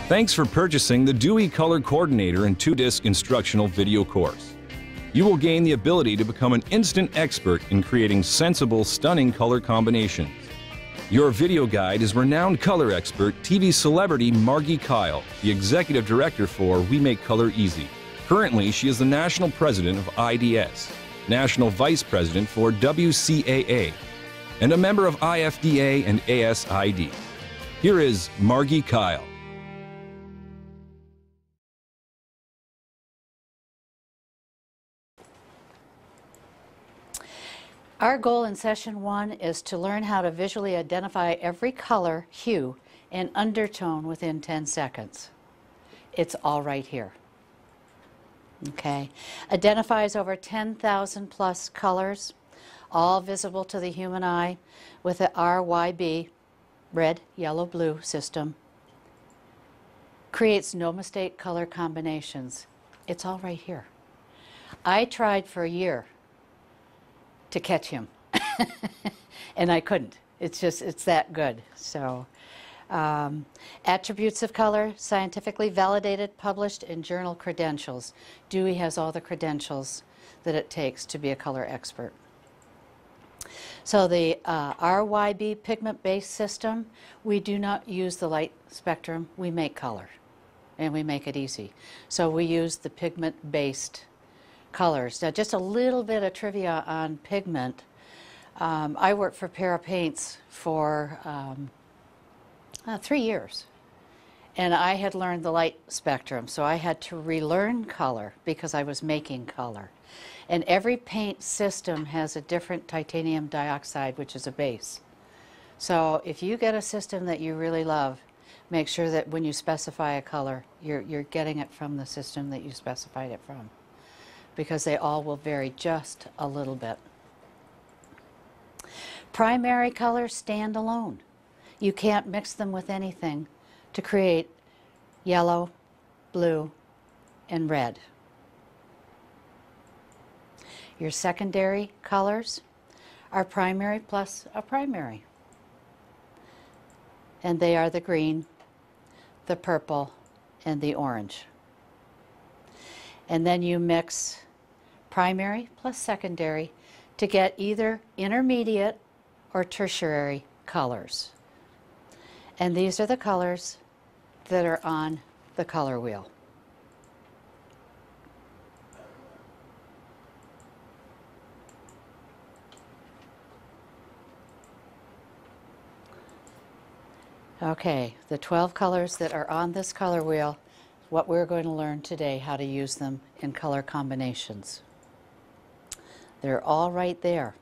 Thanks for purchasing the Dewey Color Coordinator and 2-disc instructional video course. You will gain the ability to become an instant expert in creating sensible, stunning color combinations. Your video guide is renowned color expert, TV celebrity Margie Kyle, the executive director for We Make Color Easy. Currently, she is the national president of IDS, national vice president for WCAA, and a member of IFDA and ASID. Here is Margie Kyle. Our goal in session 1 is to learn how to visually identify every color, hue, and undertone within 10 seconds. It's all right here. Okay. Identifies over 10,000 plus colors, all visible to the human eye with the RYB, red, yellow, blue system. Creates no mistake color combinations. It's all right here. I tried for a year to catch him and I couldn't. It's that good. So attributes of color, scientifically validated, published in journal credentials. Dewey has all the credentials that it takes to be a color expert. So the RYB pigment-based system, we do not use the light spectrum, we make color and we make it easy. So we use the pigment-based colors. Now just a little bit of trivia on pigment. I worked for Para Paints for 3 years and I had learned the light spectrum, so I had to relearn color because I was making color. And every paint system has a different titanium dioxide, which is a base. So if you get a system that you really love, make sure that when you specify a color, you're getting it from the system that you specified it from, because they all will vary just a little bit. Primary colors stand alone. You can't mix them with anything to create yellow, blue, and red. Your secondary colors are primary plus a primary. And they are the green, the purple, and the orange. And then you mix primary plus secondary to get either intermediate or tertiary colors. And these are the colors that are on the color wheel. Okay, the 12 colors that are on this color wheel, what we're going to learn today, how to use them in color combinations. They're all right there.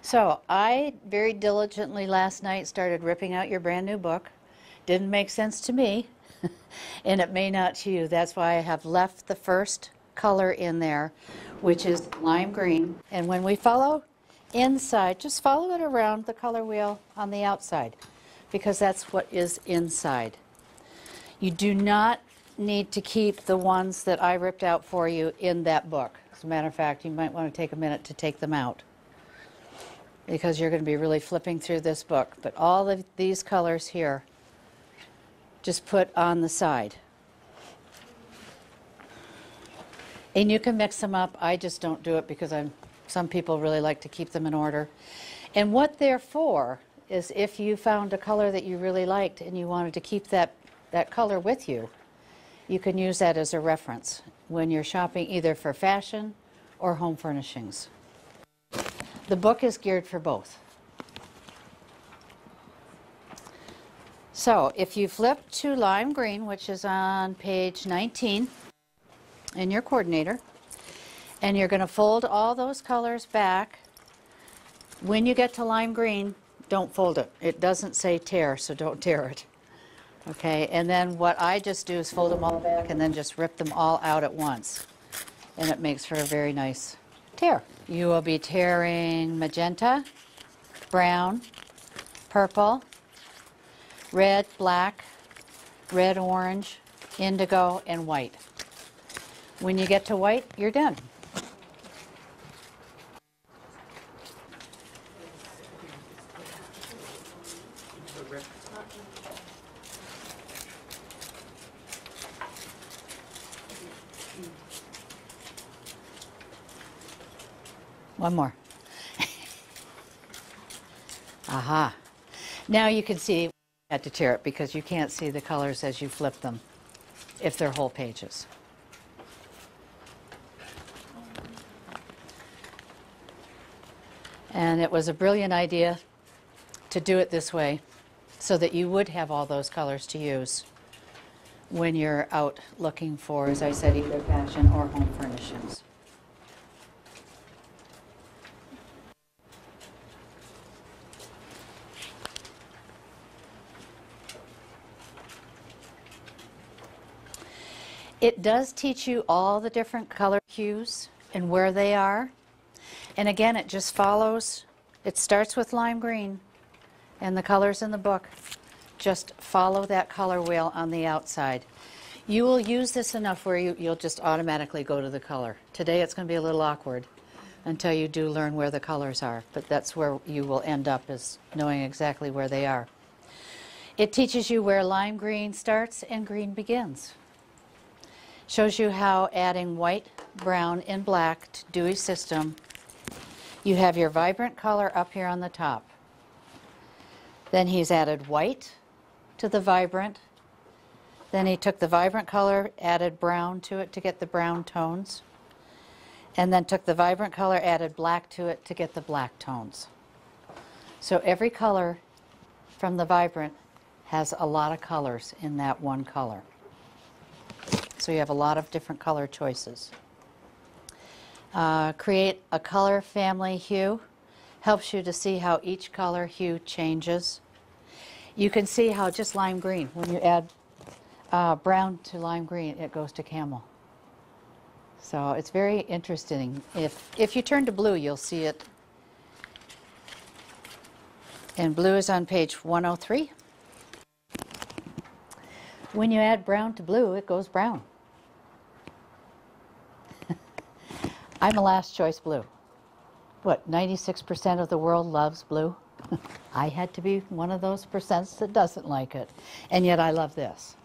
So I very diligently last night started ripping out your brand new book. Didn't make sense to me, and it may not to you. That's why I have left the first color in there, which is lime green. And when we follow inside, just follow it around the color wheel on the outside, because that's what is inside. You do not need to keep the ones that I ripped out for you in that book. As a matter of fact, you might want to take a minute to take them out, because you're going to be really flipping through this book. But all of these colors here, just put on the side. And you can mix them up. I just don't do it because some people really like to keep them in order. And what they're for is if you found a color that you really liked and you wanted to keep that color with you, you can use that as a reference when you're shopping either for fashion or home furnishings. The book is geared for both. So if you flip to lime green, which is on page 19 in your coordinator, and you're going to fold all those colors back. When you get to lime green, don't fold it. It doesn't say tear, so don't tear it. Okay, and then what I just do is fold them all back and then just rip them all out at once. And it makes for a very nice tear. You will be tearing magenta, brown, purple, red, black, red, orange, indigo, and white. When you get to white, you're done. One more. Aha. Now you can see I had to tear it because you can't see the colors as you flip them if they're whole pages. And it was a brilliant idea to do it this way so that you would have all those colors to use when you're out looking for, as I said, either fashion or home furnishings. It does teach you all the different color hues and where they are. And again, it just follows, it starts with lime green, and the colors in the book just follow that color wheel on the outside. You will use this enough where you'll just automatically go to the color. Today it's going to be a little awkward until you do learn where the colors are, but that's where you will end up, is knowing exactly where they are. It teaches you where lime green starts and green begins. Shows you how adding white, brown, and black to Dewey System, you have your vibrant color up here on the top. Then he's added white to the vibrant. Then he took the vibrant color, added brown to it to get the brown tones. And then took the vibrant color, added black to it to get the black tones. So every color from the vibrant has a lot of colors in that one color. So you have a lot of different color choices. Create a color family hue. Helps you to see how each color hue changes. You can see how just lime green, when you add brown to lime green, it goes to camel. So it's very interesting. If you turn to blue, you'll see it. And blue is on page 103. When you add brown to blue, it goes brown. I'm a last choice blue. What, 96% of the world loves blue? I had to be one of those percents that doesn't like it. And yet I love this.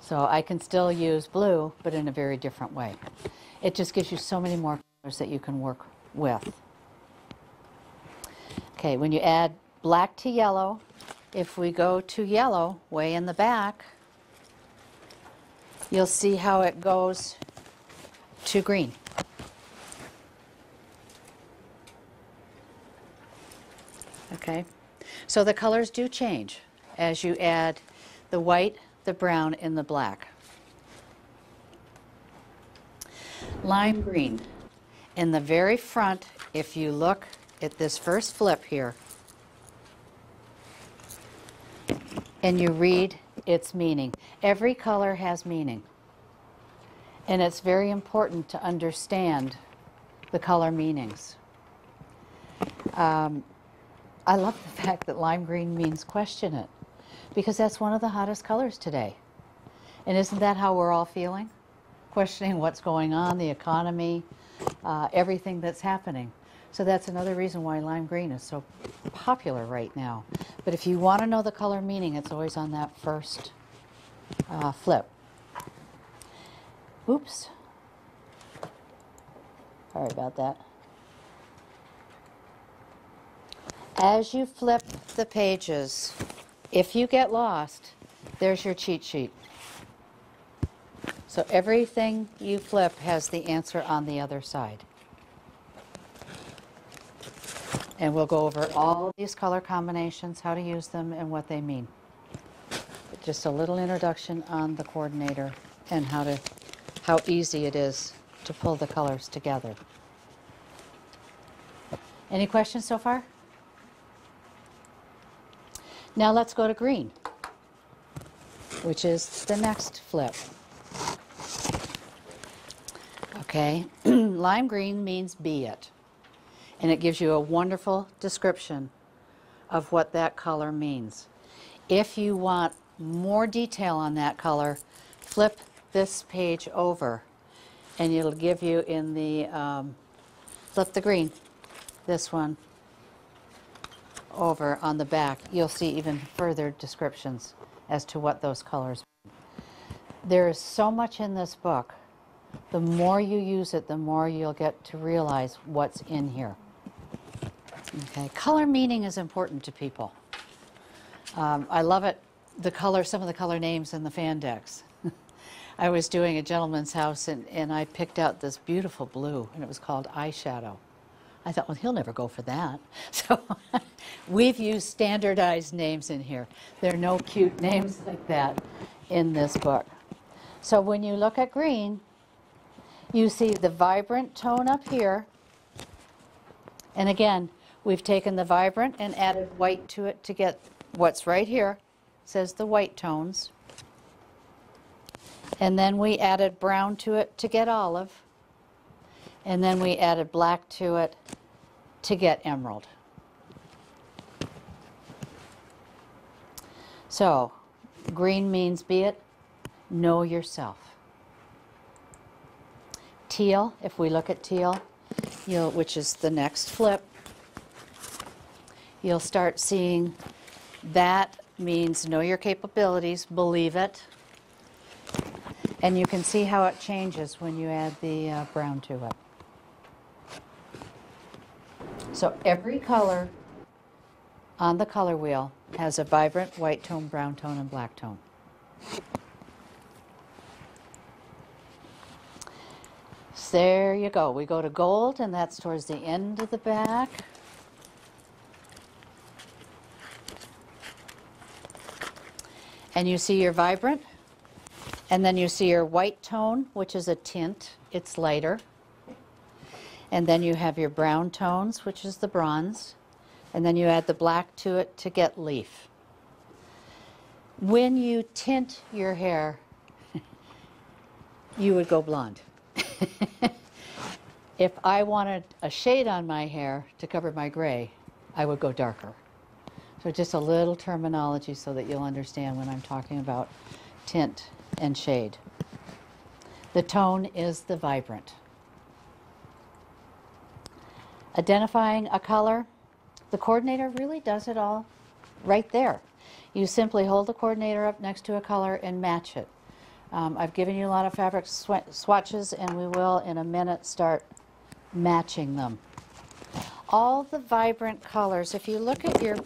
So I can still use blue, but in a very different way. It just gives you so many more colors that you can work with. Okay, when you add black to yellow, if we go to yellow, way in the back, you'll see how it goes to green. Okay, so the colors do change as you add the white, the brown, and the black. Lime green. In the very front, if you look at this first flip here, and you read its meaning. Every color has meaning. And it's very important to understand the color meanings. I love the fact that lime green means question it, because that's one of the hottest colors today. And isn't that how we're all feeling? Questioning what's going on, the economy, everything that's happening. So that's another reason why lime green is so popular right now. But if you want to know the color meaning, it's always on that first flip. Oops. Sorry about that. As you flip the pages, if you get lost, there's your cheat sheet. So everything you flip has the answer on the other side. And we'll go over all these color combinations, how to use them, and what they mean. But just a little introduction on the coordinator and how easy it is to pull the colors together. Any questions so far? Now let's go to green, which is the next flip. Okay, lime green means be it. And it gives you a wonderful description of what that color means. If you want more detail on that color, flip this page over and it'll give you in the, flip the green, this one, over on the back. You'll see even further descriptions as to what those colors mean. There is so much in this book The more you use it, the more you'll get to realize what's in here. Okay, color meaning is important to people. I love it, some of the color names in the fan decks. I was doing a gentleman's house and I picked out this beautiful blue and it was called eyeshadow. I thought, well, he'll never go for that. So we've used standardized names in here. There are no cute names like that in this book. So when you look at green, you see the vibrant tone up here. And again, we've taken the vibrant and added white to it to get what's right here. It says the white tones. And then we added brown to it to get olive. And then we added black to it to get emerald. So, green means be it, know yourself. Teal, if we look at teal, which is the next flip, you'll start seeing that means know your capabilities, believe it. And you can see how it changes when you add the brown to it. So every color on the color wheel has a vibrant white tone, brown tone, and black tone. So there you go. We go to gold, and that's towards the end of the back. And you see your vibrant, and then you see your white tone, which is a tint. It's lighter. And then you have your brown tones, which is the bronze. And then you add the black to it to get leaf. When you tint your hair, you would go blonde. If I wanted a shade on my hair to cover my gray, I would go darker. So just a little terminology so that you'll understand when I'm talking about tint and shade. The tone is the vibrant. Identifying a color, the coordinator really does it all right there. You simply hold the coordinator up next to a color and match it. I've given you a lot of fabric swatches, and we will in a minute start matching them. All the vibrant colors, if you look at your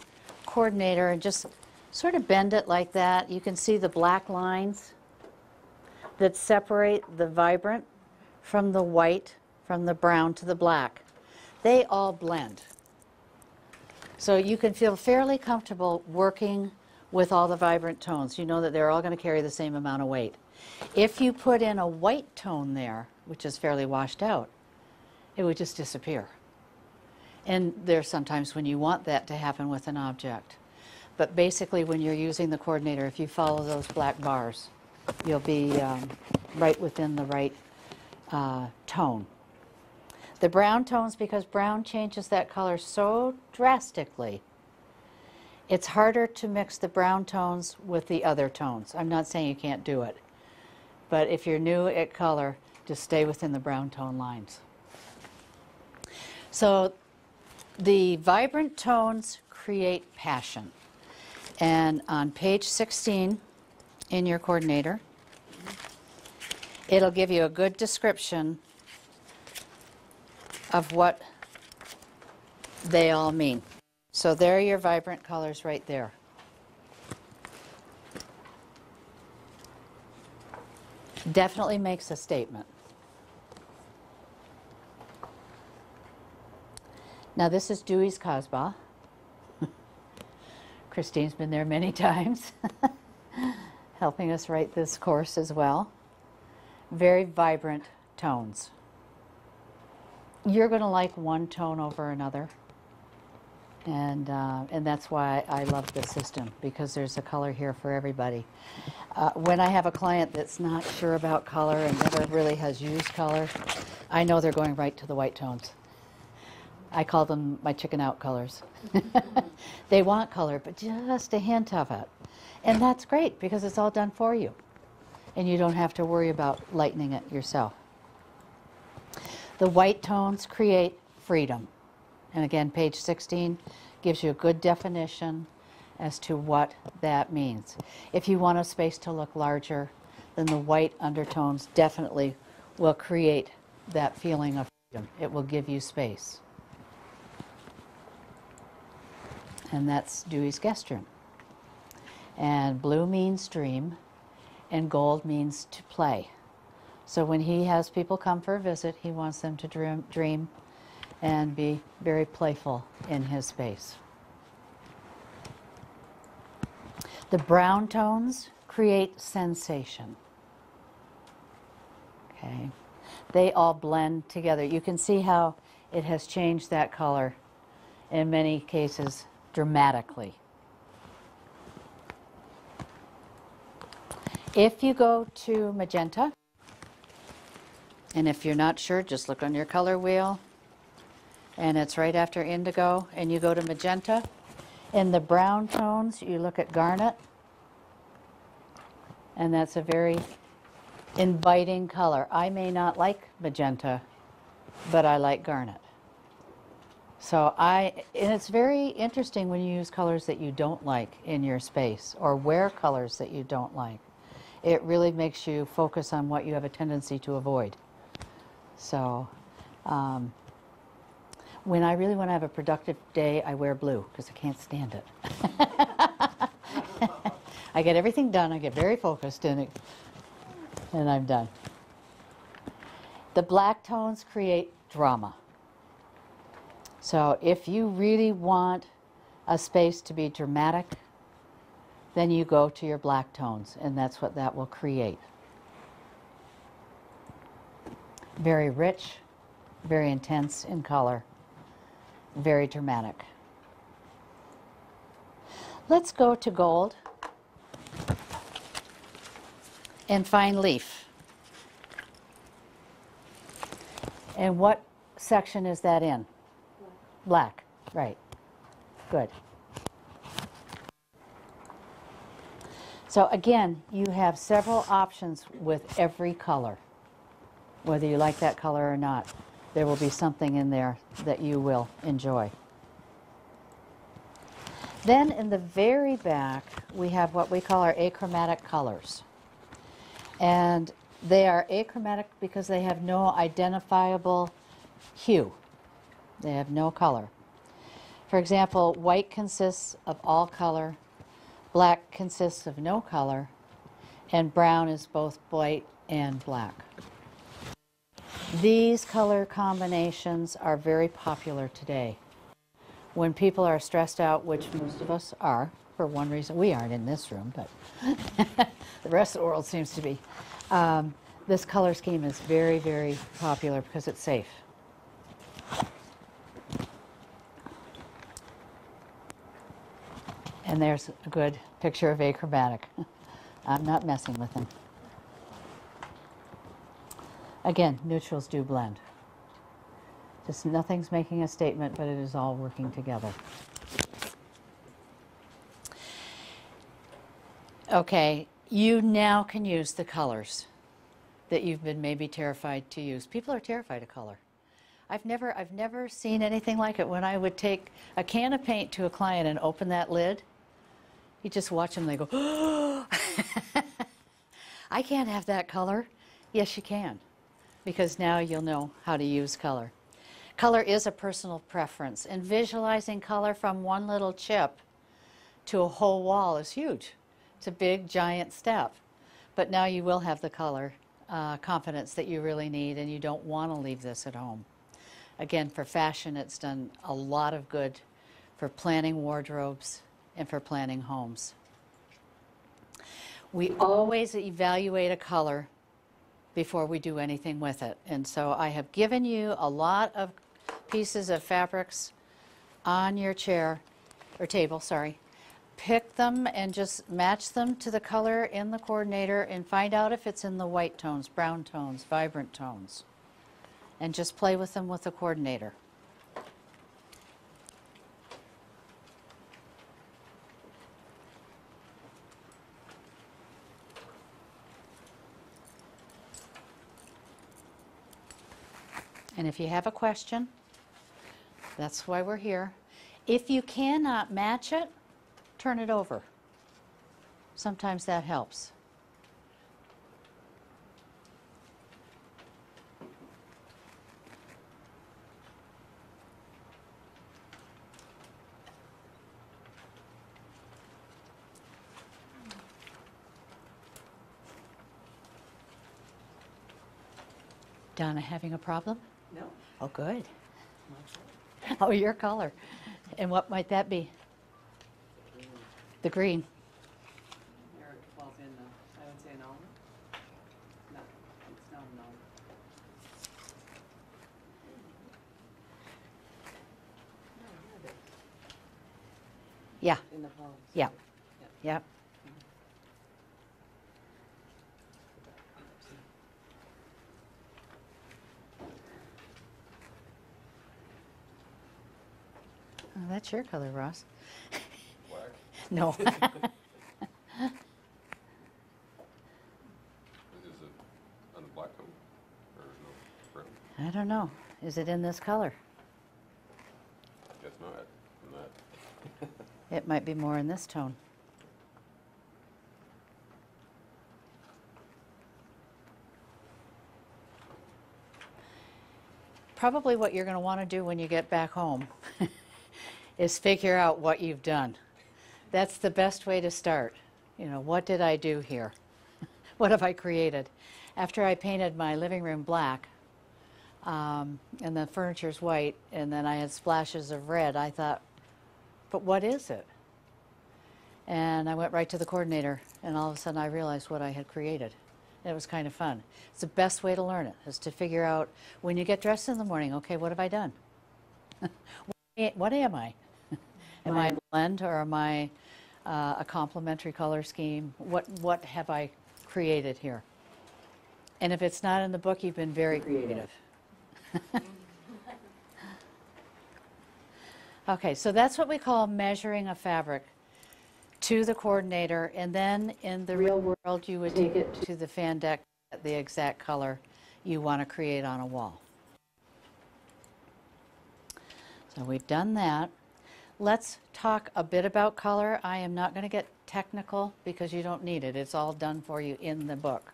coordinator and just sort of bend it like that, you can see the black lines that separate the vibrant from the white, from the brown to the black. They all blend. So you can feel fairly comfortable working with all the vibrant tones. You know that they're all going to carry the same amount of weight. If you put in a white tone there, which is fairly washed out, it would just disappear. And there's sometimes when you want that to happen with an object. But basically when you're using the coordinator, if you follow those black bars, you'll be right within the right tone. The brown tones, because brown changes that color so drastically, it's harder to mix the brown tones with the other tones. I'm not saying you can't do it, but if you're new at color, just stay within the brown tone lines. So the vibrant tones create passion. And on page 16 in your coordinator, it'll give you a good description of what they all mean. So there are your vibrant colors right there. Definitely makes a statement. Now this is Dewey's Casbah. Christine's been there many times, helping us write this course as well. Very vibrant tones. You're going to like one tone over another, and that's why I love this system, because there's a color here for everybody. When I have a client that's not sure about color and never really has used color, I know they're going right to the white tones. I call them my chicken out colors. They want color, but just a hint of it. And that's great, because it's all done for you. And you don't have to worry about lightening it yourself. The white tones create freedom. And again, page 16 gives you a good definition as to what that means. If you want a space to look larger, then the white undertones definitely will create that feeling of freedom. It will give you space. And that's Dewey's guest room. And blue means dream, and gold means to play. So when he has people come for a visit, he wants them to dream and be very playful in his space. The brown tones create sensation. Okay. They all blend together. You can see how it has changed that color in many cases dramatically. If you go to magenta, and if you're not sure, just look on your color wheel, and it's right after indigo, and you go to magenta. In the brown tones, you look at garnet, and that's a very inviting color. I may not like magenta, but I like garnet. So and it's very interesting when you use colors that you don't like in your space, or wear colors that you don't like. It really makes you focus on what you have a tendency to avoid. So when I really want to have a productive day, I wear blue because I can't stand it. I get everything done, I get very focused, and I'm done. The black tones create drama. So if you really want a space to be dramatic, then you go to your black tones, and that's what that will create. Very rich, very intense in color, very dramatic. Let's go to gold and find leaf. And what section is that in? Black, right. Good. So again, you have several options with every color. Whether you like that color or not, there will be something in there that you will enjoy. Then in the very back, we have what we call our achromatic colors. And they are achromatic because they have no identifiable hue. They have no color. For example, white consists of all color, black consists of no color, and brown is both white and black. These color combinations are very popular today. When people are stressed out, which most of us are, for one reason, we aren't in this room, but the rest of the world seems to be, this color scheme is very, very popular because it's safe. And there's a good picture of achromatic. I'm not messing with them. Again, neutrals do blend. Just nothing's making a statement, but it is all working together. Okay, you now can use the colors that you've been maybe terrified to use. People are terrified of color. I've never seen anything like it. When I would take a can of paint to a client and open that lid, you just watch them, they go, oh, I can't have that color. Yes, you can, because now you'll know how to use color. Color is a personal preference, and visualizing color from one little chip to a whole wall is huge. It's a big, giant step. But now you will have the color confidence that you really need, and you don't want to leave this at home. Again, for fashion, it's done a lot of good for planning wardrobes and for planning homes. We always evaluate a color before we do anything with it. And so I have given you a lot of pieces of fabrics on your chair, or table, sorry. Pick them and just match them to the color in the coordinator and find out if it's in the white tones, brown tones, vibrant tones. And just play with them with the coordinator. And if you have a question, that's why we're here. If you cannot match it, turn it over. Sometimes that helps. Donna having a problem? No. Oh, good. My color. Oh, your color. And what might that be? The green. Eric falls in, I would say an almond. No, it's not an almond. Yeah, In the palms. yeah, yeah. Oh, that's your color, Ross. Black. No. Is it on the black coat or no brown? I don't know. Is it in this color? Guess not. Not. It might be more in this tone. Probably what you're going to want to do when you get back home is figure out what you've done. That's the best way to start. You know, what did I do here? What have I created? After I painted my living room black, and the furniture's white, and then I had splashes of red, I thought, but what is it? And I went right to the coordinator, and all of a sudden I realized what I had created. It was kind of fun. It's the best way to learn it, is to figure out when you get dressed in the morning, okay, what have I done? What am I? Am I a blend, or am I a complementary color scheme? What have I created here? And if it's not in the book, you've been very creative. Okay, so that's what we call measuring a fabric to the coordinator, and then in the real world you would take it to the fan deck at the exact color you want to create on a wall. So we've done that. Let's talk a bit about color. I am not going to get technical because you don't need it. It's all done for you in the book.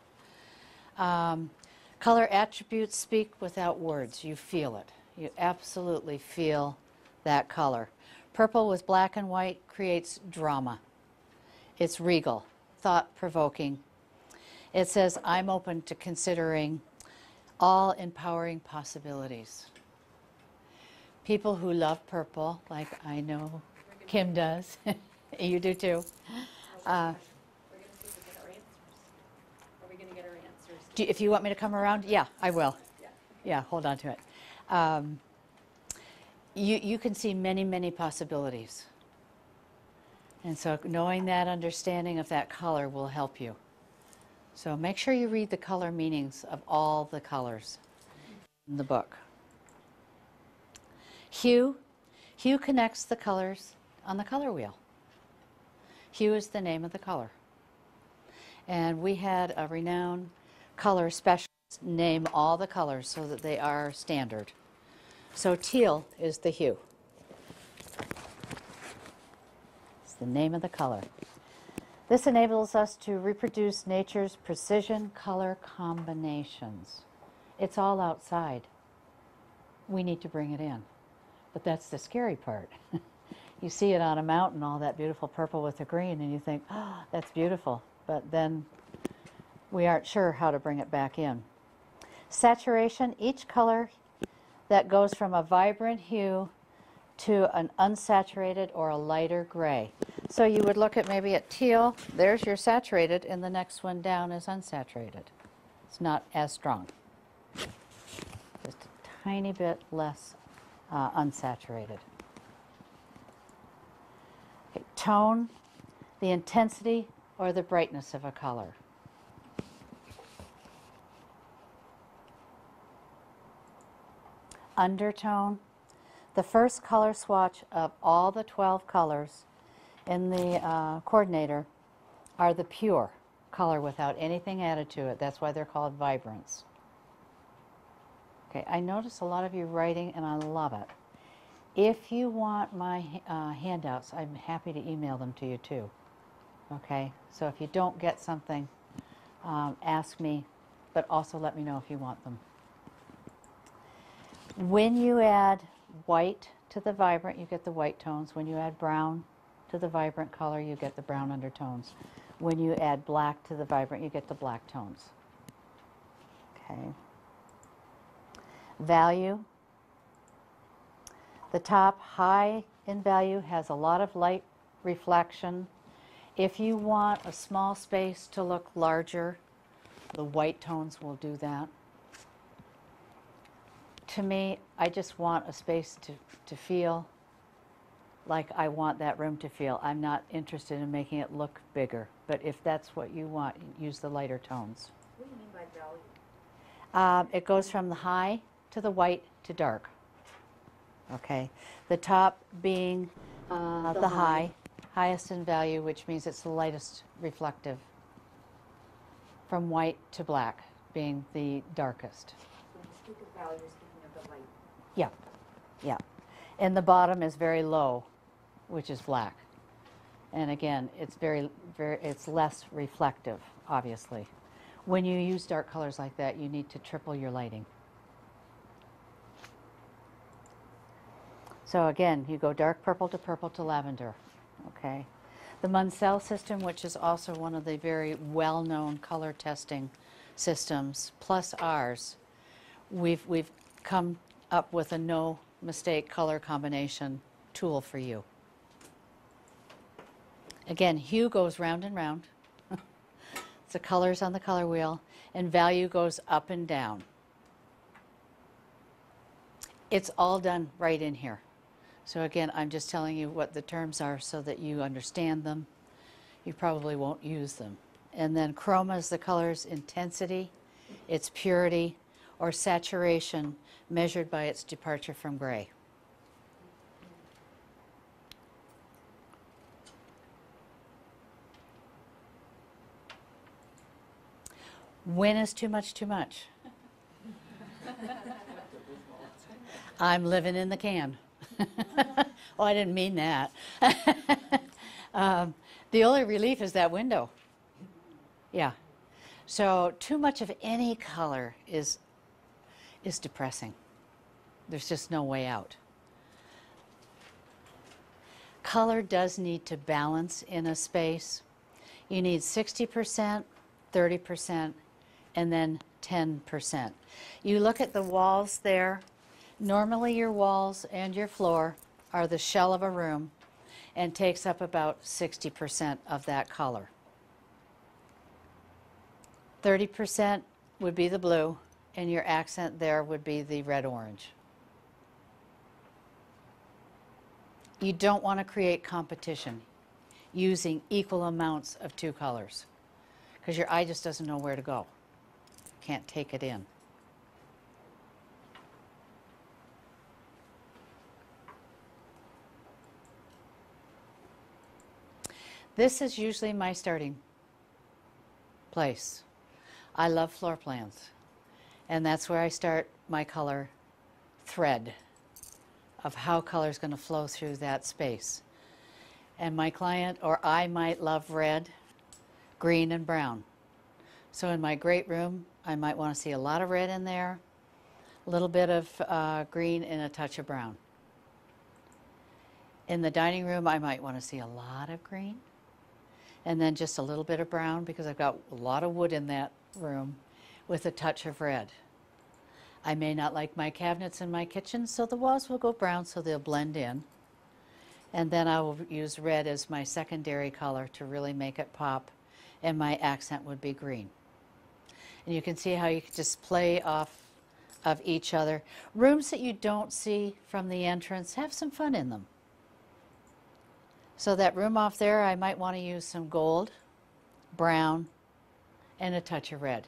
Color attributes speak without words. You feel it. You absolutely feel that color. Purple with black and white creates drama. It's regal, thought-provoking. It says, I'm open to considering all empowering possibilities. People who love purple, like I know Kim does, you do too. We're going to see if we get our answers. Are we going to get our answers? If you want me to come around, yeah, I will. Yeah. Yeah, hold on to it. You can see many, many possibilities. And so knowing that understanding of that color will help you. So make sure you read the color meanings of all the colors in the book. Hue. Hue connects the colors on the color wheel. Hue is the name of the color. And we had a renowned color specialist name all the colors so that they are standard. So teal is the hue. It's the name of the color. This enables us to reproduce nature's precision color combinations. It's all outside. We need to bring it in. But that's the scary part. You see it on a mountain, all that beautiful purple with the green, and you think, oh, that's beautiful. But then we aren't sure how to bring it back in. Saturation, each color that goes from a vibrant hue to an unsaturated or a lighter gray. So you would look at maybe at teal, there's your saturated, and the next one down is unsaturated. It's not as strong. Just a tiny bit less unsaturated. Okay, tone, the intensity or the brightness of a color. Undertone, the first color swatch of all the 12 colors in the coordinator are the pure color without anything added to it. That's why they're called vibrants. Okay, I notice a lot of you writing, and I love it. If you want my handouts, I'm happy to email them to you too. Okay, so if you don't get something, ask me, but also let me know if you want them. When you add white to the vibrant, you get the white tones. When you add brown to the vibrant color, you get the brown undertones. When you add black to the vibrant, you get the black tones. Okay. Value. The top, high in value, has a lot of light reflection. If you want a small space to look larger, the white tones will do that. To me, I just want a space to feel like I want that room to feel. I'm not interested in making it look bigger, but if that's what you want, use the lighter tones. What do you mean by value? It goes from the high to the white to dark. Okay, the top being the highest in value, which means it's the lightest reflective. From white to black being the darkest. When you speak of value, you're speaking of the light. Yeah, yeah. And the bottom is very low, which is black. And again, it's it's less reflective, obviously. When you use dark colors like that, you need to triple your lighting. So again, you go dark purple to lavender, okay? The Munsell system, which is also one of the very well-known color testing systems, plus ours, we've come up with a no mistake color combination tool for you. Again, hue goes round and round. It's the colors on the color wheel, and value goes up and down. It's all done right in here. So again, I'm just telling you what the terms are so that you understand them. You probably won't use them. And then chroma is the color's intensity, its purity, or saturation measured by its departure from gray. When is too much too much? I'm living in the can. Oh, I didn't mean that. The only relief is that window. Yeah. So too much of any color is depressing. There's just no way out. Color does need to balance in a space. You need 60%, 30%, and then 10%. You look at the walls there. Normally your walls and your floor are the shell of a room and takes up about 60% of that color. 30% would be the blue, and your accent there would be the red-orange. You don't want to create competition using equal amounts of two colors because your eye just doesn't know where to go. Can't take it in. This is usually my starting place. I love floor plans, and that's where I start my color thread of how color is going to flow through that space. And my client or I might love red, green, and brown. So in my great room, I might want to see a lot of red in there, a little bit of green, and a touch of brown. In the dining room, I might want to see a lot of green, and then just a little bit of brown because I've got a lot of wood in that room with a touch of red. I may not like my cabinets in my kitchen, so the walls will go brown so they'll blend in. And then I will use red as my secondary color to really make it pop, and my accent would be green. And you can see how you can just play off of each other. Rooms that you don't see from the entrance, have some fun in them. So that room off there, I might want to use some gold, brown, and a touch of red.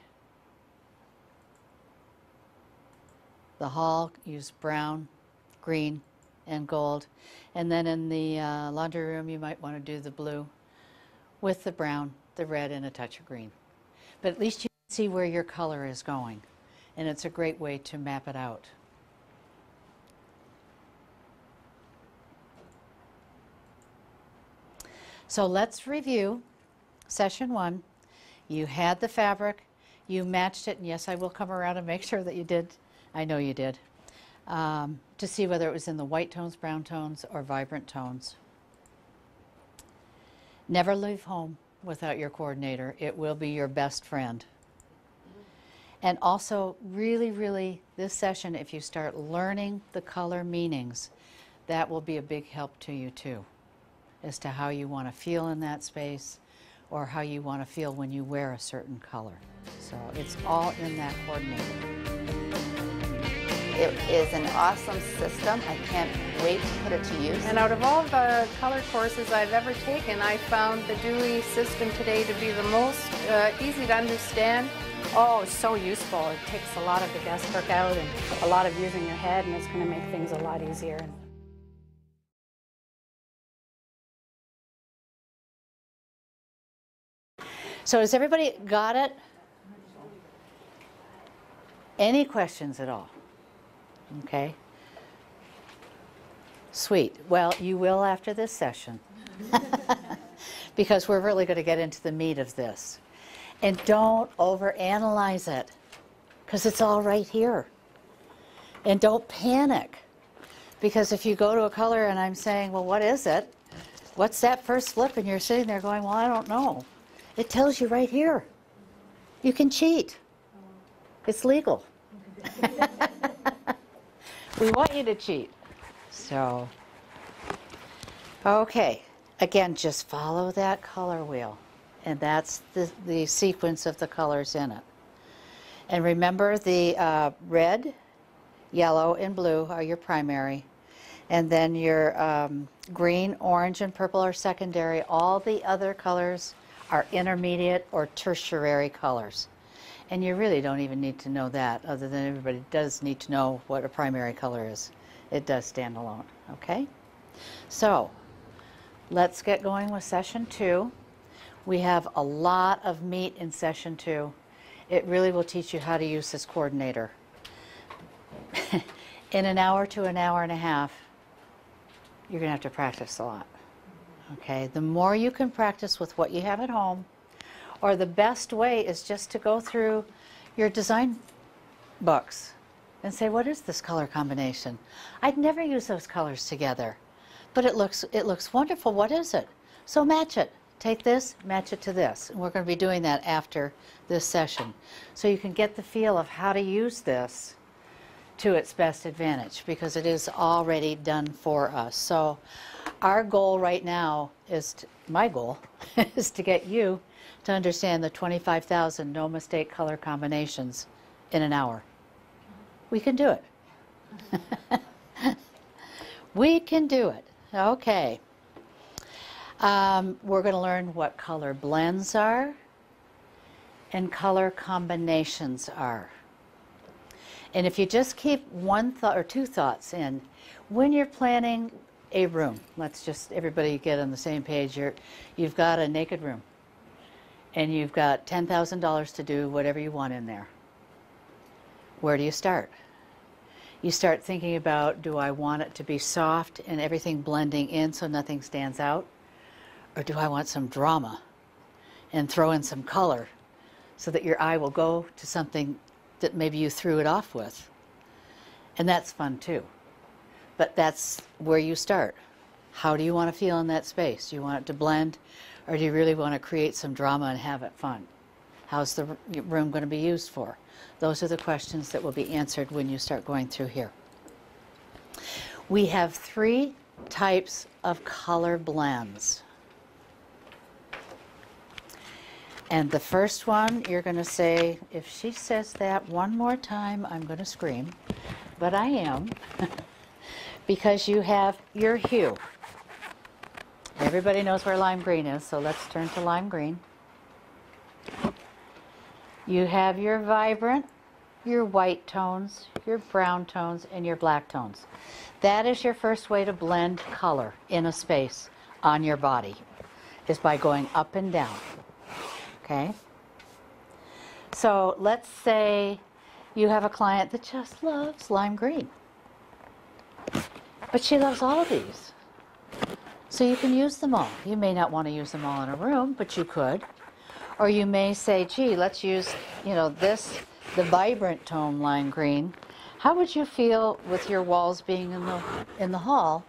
The hall, use brown, green, and gold. And then in the laundry room, you might want to do the blue with the brown, the red, and a touch of green. But at least you can see where your color is going. And it's a great way to map it out. So let's review session 1. You had the fabric, you matched it, and yes, I will come around and make sure that you did. I know you did. To see whether it was in the white tones, brown tones, or vibrant tones. Never leave home without your coordinator. It will be your best friend. And also, really, this session, if you start learning the color meanings, that will be a big help to you too, as to how you want to feel in that space or how you want to feel when you wear a certain color. So it's all in that coordinator. It is an awesome system. I can't wait to put it to use. And out of all the color courses I've ever taken, I found the Dewey system today to be the most easy to understand. Oh, it's so useful. It takes a lot of the guesswork out and a lot of using your head, and it's going to make things a lot easier. So has everybody got it? Any questions at all? Okay. Sweet. Well, you will after this session. Because we're really going to get into the meat of this. And don't overanalyze it, because it's all right here. And don't panic, because if you go to a color and I'm saying, well, what is it? What's that first flip? And you're sitting there going, well, I don't know. It tells you right here. You can cheat. It's legal. We want you to cheat. So, okay. Again, just follow that color wheel. And that's the sequence of the colors in it. And remember, the red, yellow, and blue are your primary. And then your green, orange, and purple are secondary. All the other colors are intermediate or tertiary colors. And you really don't even need to know that, other than everybody does need to know what a primary color is. It does stand alone, okay? So, let's get going with session 2. We have a lot of meat in session 2. It really will teach you how to use this coordinator. In an hour to an hour and a half, you're going to have to practice a lot. Okay, the more you can practice with what you have at home, or the best way is just to go through your design books and say, what is this color combination? I'd never use those colors together, but it looks wonderful. What is it? So match it. Take this, match it to this. And we're going to be doing that after this session. So you can get the feel of how to use this to its best advantage, because it is already done for us. So our goal right now is, my goal, is to get you to understand the 25,000 no mistake color combinations in an hour. We can do it. We can do it. Okay. We're going to learn what color blends are and color combinations are. And if you just keep one thought or two thoughts in, when you're planning a room, let's just everybody get on the same page. You've got a naked room, and you've got $10,000 to do whatever you want in there. Where do you start? You start thinking about, do I want it to be soft and everything blending in so nothing stands out? Or do I want some drama and throw in some color so that your eye will go to something that maybe you threw it off with? And that's fun too. But that's where you start. How do you want to feel in that space? Do you want it to blend, or do you really want to create some drama and have it fun? How's the room going to be used for? Those are the questions that will be answered when you start going through here. We have 3 types of color blends. And the first one, you're going to say, if she says that one more time, I'm going to scream. But I am, because you have your hue. Everybody knows where lime green is, so let's turn to lime green. You have your vibrant, your white tones, your brown tones, and your black tones. That is your first way to blend color in a space on your body, is by going up and down. Okay? So let's say you have a client that just loves lime green, but she loves all of these. So you can use them all. You may not want to use them all in a room, but you could. Or you may say, gee, let's use, this, the vibrant tone lime green. How would you feel with your walls being in the hall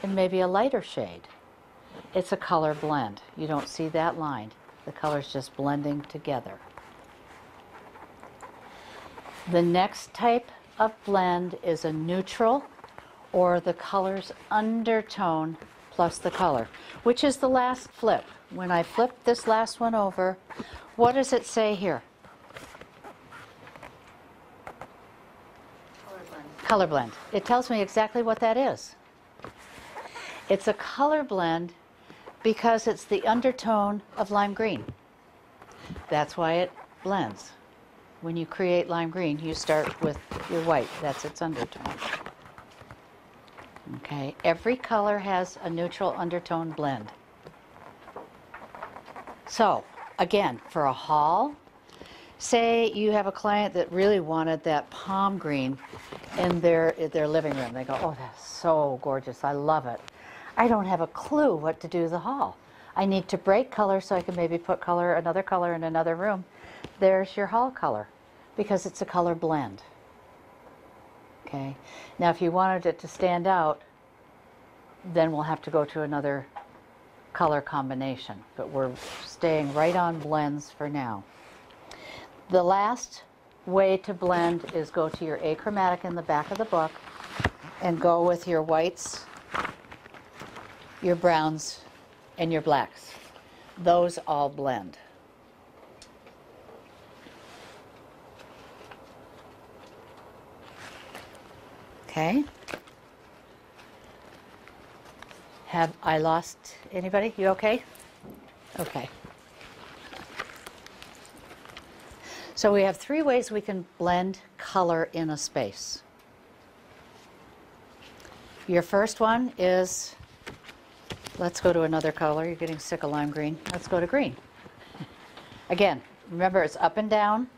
in maybe a lighter shade? It's a color blend. You don't see that line. The colors just blending together. The next type of blend is a neutral, or the color's undertone plus the color, which is the last flip. When I flip this last one over, what does it say here? Color blend. It tells me exactly what that is. It's a color blend because it's the undertone of lime green. That's why it blends. When you create lime green, you start with your white. That's its undertone. Okay, every color has a neutral undertone blend. So, again, for a hall, say you have a client that really wanted that palm green in their living room. They go, oh, that's so gorgeous. I love it. I don't have a clue what to do with the hall. I need to break color so I can maybe put another color in another room. There's your hall color, because it's a color blend. Okay. Now, if you wanted it to stand out, then we'll have to go to another color combination. But we're staying right on blends for now. The last way to blend is go to your achromatic in the back of the book and go with your whites, your browns, and your blacks. Those all blend. Okay. Have I lost anybody? You okay? Okay. So we have 3 ways we can blend color in a space. Your first one is, let's go to another color. You're getting sick of lime green. Let's go to green. Again, remember it's up and down.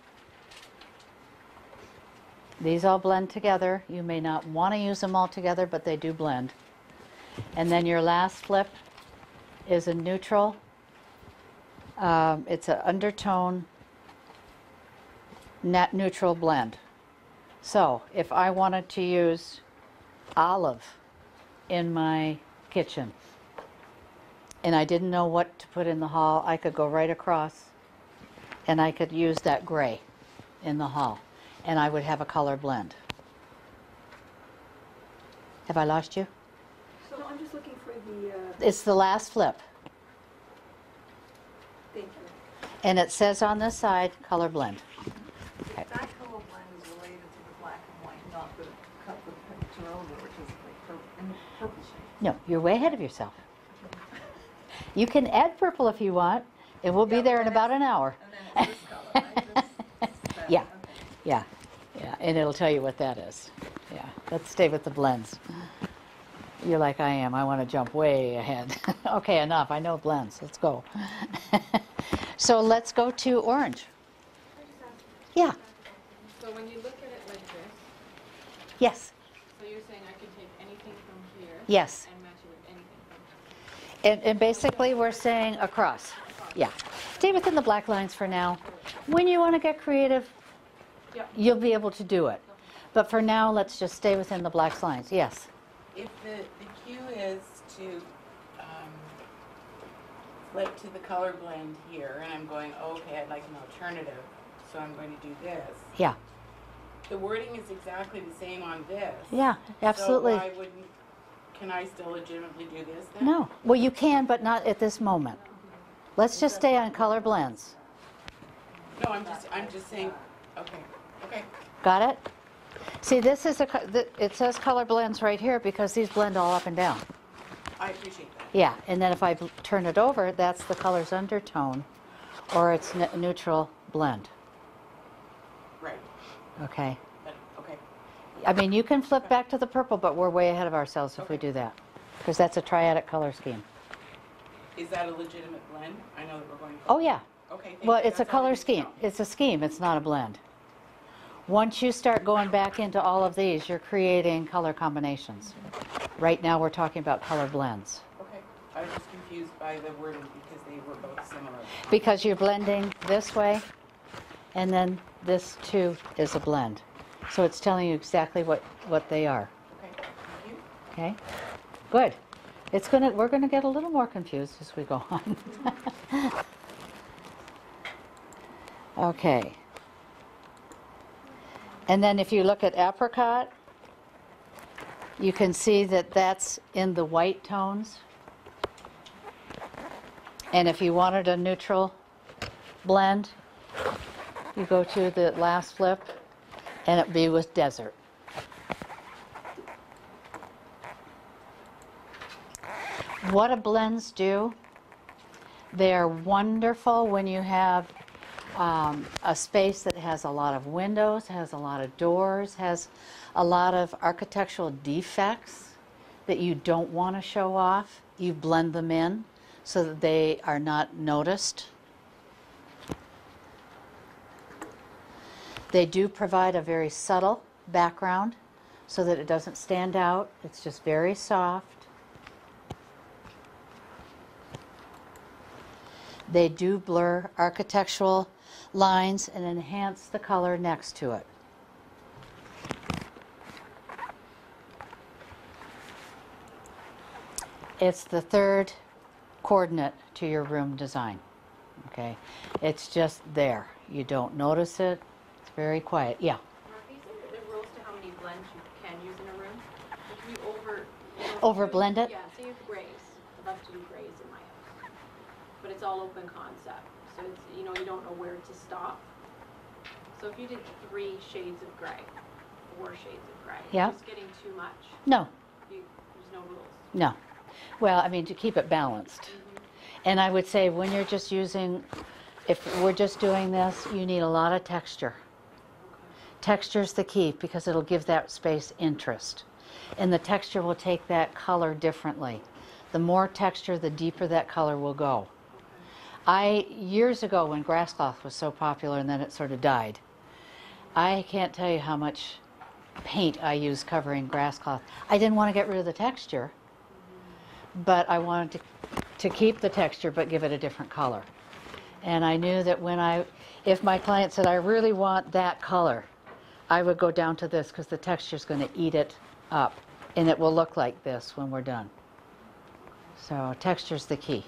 These all blend together. You may not want to use them all together, but they do blend. And then your last flip is a neutral. It's an undertone, net neutral blend. So if I wanted to use olive in my kitchen and I didn't know what to put in the hall, I could go right across and I could use that gray in the hall and I would have a color blend. Have I lost you? So I'm just looking for the, It's the last flip. thank you. And it says on this side, color blend. Okay. That color blend is related to the black and white, not the picture over, which is like purple, in the purple shade. No, you're way ahead of yourself. You can add purple if you want, and we'll be there in about an hour. And then it's this color, right? This, Yeah. okay. Yeah, yeah, and it'll tell you what that is. Yeah, let's stay with the blends. You're like I am. I want to jump way ahead. Okay, enough. I know blends. Let's go. So let's go to orange. Yeah. So when you look at it like this, Yes. so you're saying I could take anything from here Yes. and match it with anything from here. And basically we're saying across. Yeah. Stay within the black lines for now. When you want to get creative, you'll be able to do it. But for now, let's just stay within the black lines. Yes. If the cue is to flip to the color blend here, and I'm going, okay, I'd like an alternative, so I'm going to do this. Yeah. The wording is exactly the same on this. Yeah, absolutely. So why wouldn't, can I still legitimately do this then? No. Well, you can, but not at this moment. Let's just stay on color blends. No, I'm just saying, okay, okay. Got it? See, this is it says color blends right here because these blend all up and down. I appreciate that. Yeah, and then if I turn it over, that's the color's undertone, or it's neutral blend. Right, Okay. but, okay. I mean, you can flip back to the purple, but we're way ahead of ourselves if we do that, because that's a triadic color scheme. Is that a legitimate blend? I know that we're going. Oh, yeah. Okay. thank Well, you. it's a That's all I color need to scheme. know. It's a scheme. It's not a blend. Once you start going back into all of these, you're creating color combinations. Right now, we're talking about color blends. Okay, I was just confused by the wording because they were both similar. Because you're blending this way, and then this too is a blend. So it's telling you exactly what they are. Okay, thank you. Okay? Good. We're gonna get a little more confused as we go on. Okay. And then if you look at apricot, you can see that that's in the white tones. And if you wanted a neutral blend, you go to the last flip and it'd be with desert. What do blends do? They are wonderful when you have a space that has a lot of windows, has a lot of doors, has a lot of architectural defects that you don't want to show off. You blend them in so that they are not noticed. They do provide a very subtle background so that it doesn't stand out. It's just very soft. They do blur architectural lines and enhance the color next to it. It's the third coordinate to your room design. Okay, it's just there. You don't notice it. It's very quiet. Yeah. Martha, is there rules to how many blends you can use in a room? If you Over blend it? Yeah, say you have grays. I love to do grays in my house. But it's all open concept. So it's, you know, you don't know where to stop. So if you did 3 shades of gray, 4 shades of gray, Yeah. it's getting too much. No. There's no rules. No. Well, I mean, to keep it balanced. And I would say when you're just using, if we're just doing this, you need a lot of texture. Texture's the key because it'll give that space interest. And the texture will take that color differently. The more texture, the deeper that color will go. Years ago when grass cloth was so popular and then it sort of died, I can't tell you how much paint I used covering grass cloth. I didn't want to get rid of the texture, but I wanted to keep the texture but give it a different color. And I knew that if my client said, I really want that color, I would go down to this because the texture's going to eat it up and it will look like this when we're done. So texture's the key.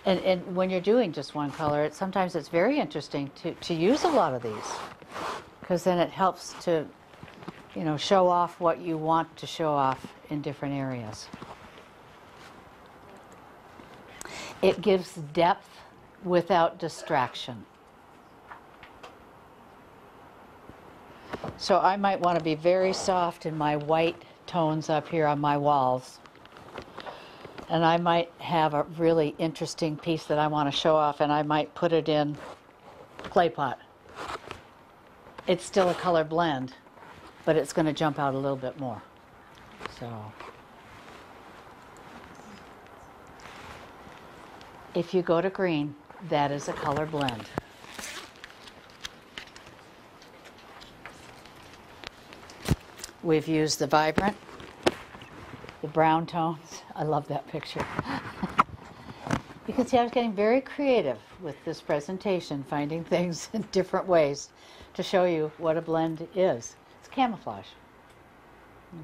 And when you're doing just one color, sometimes it's very interesting to use a lot of these because then it helps to, you know, show off what you want to show off in different areas. It gives depth without distraction. So I might want to be very soft in my white tones up here on my walls. And I might have a really interesting piece that I want to show off and I might put it in clay pot. It's still a color blend, but it's going to jump out a little bit more. So if you go to green, that is a color blend. We've used the vibrant, the brown tones. I love that picture. You can see I was getting very creative with this presentation, finding things in different ways to show you what a blend is. It's camouflage.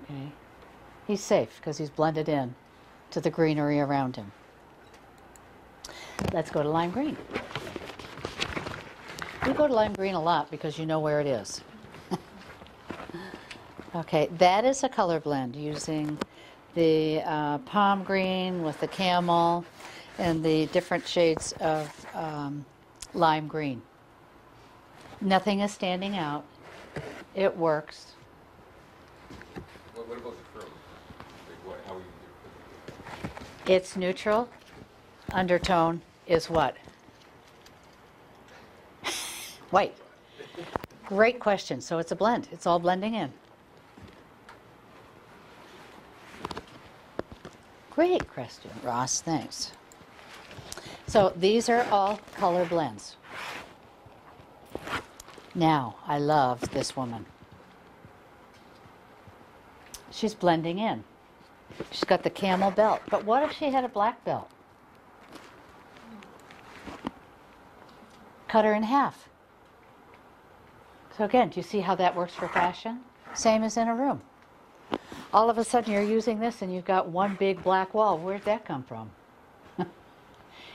Okay. He's safe because he's blended in to the greenery around him. Let's go to lime green. We go to lime green a lot because you know where it is. Okay, that is a color blend using the palm green with the camel and the different shades of lime green. Nothing is standing out. It works. What about the chrome? Like how we do? It's neutral. Undertone is what? White. Great question. So it's a blend. It's all blending in. Great question, Ross. Thanks. So these are all color blends. Now, I love this woman. She's blending in. She's got the camel belt. But what if she had a black belt? Cut her in half. So again, do you see how that works for fashion? Same as in a room. All of a sudden you're using this and you've got one big black wall. Where'd that come from?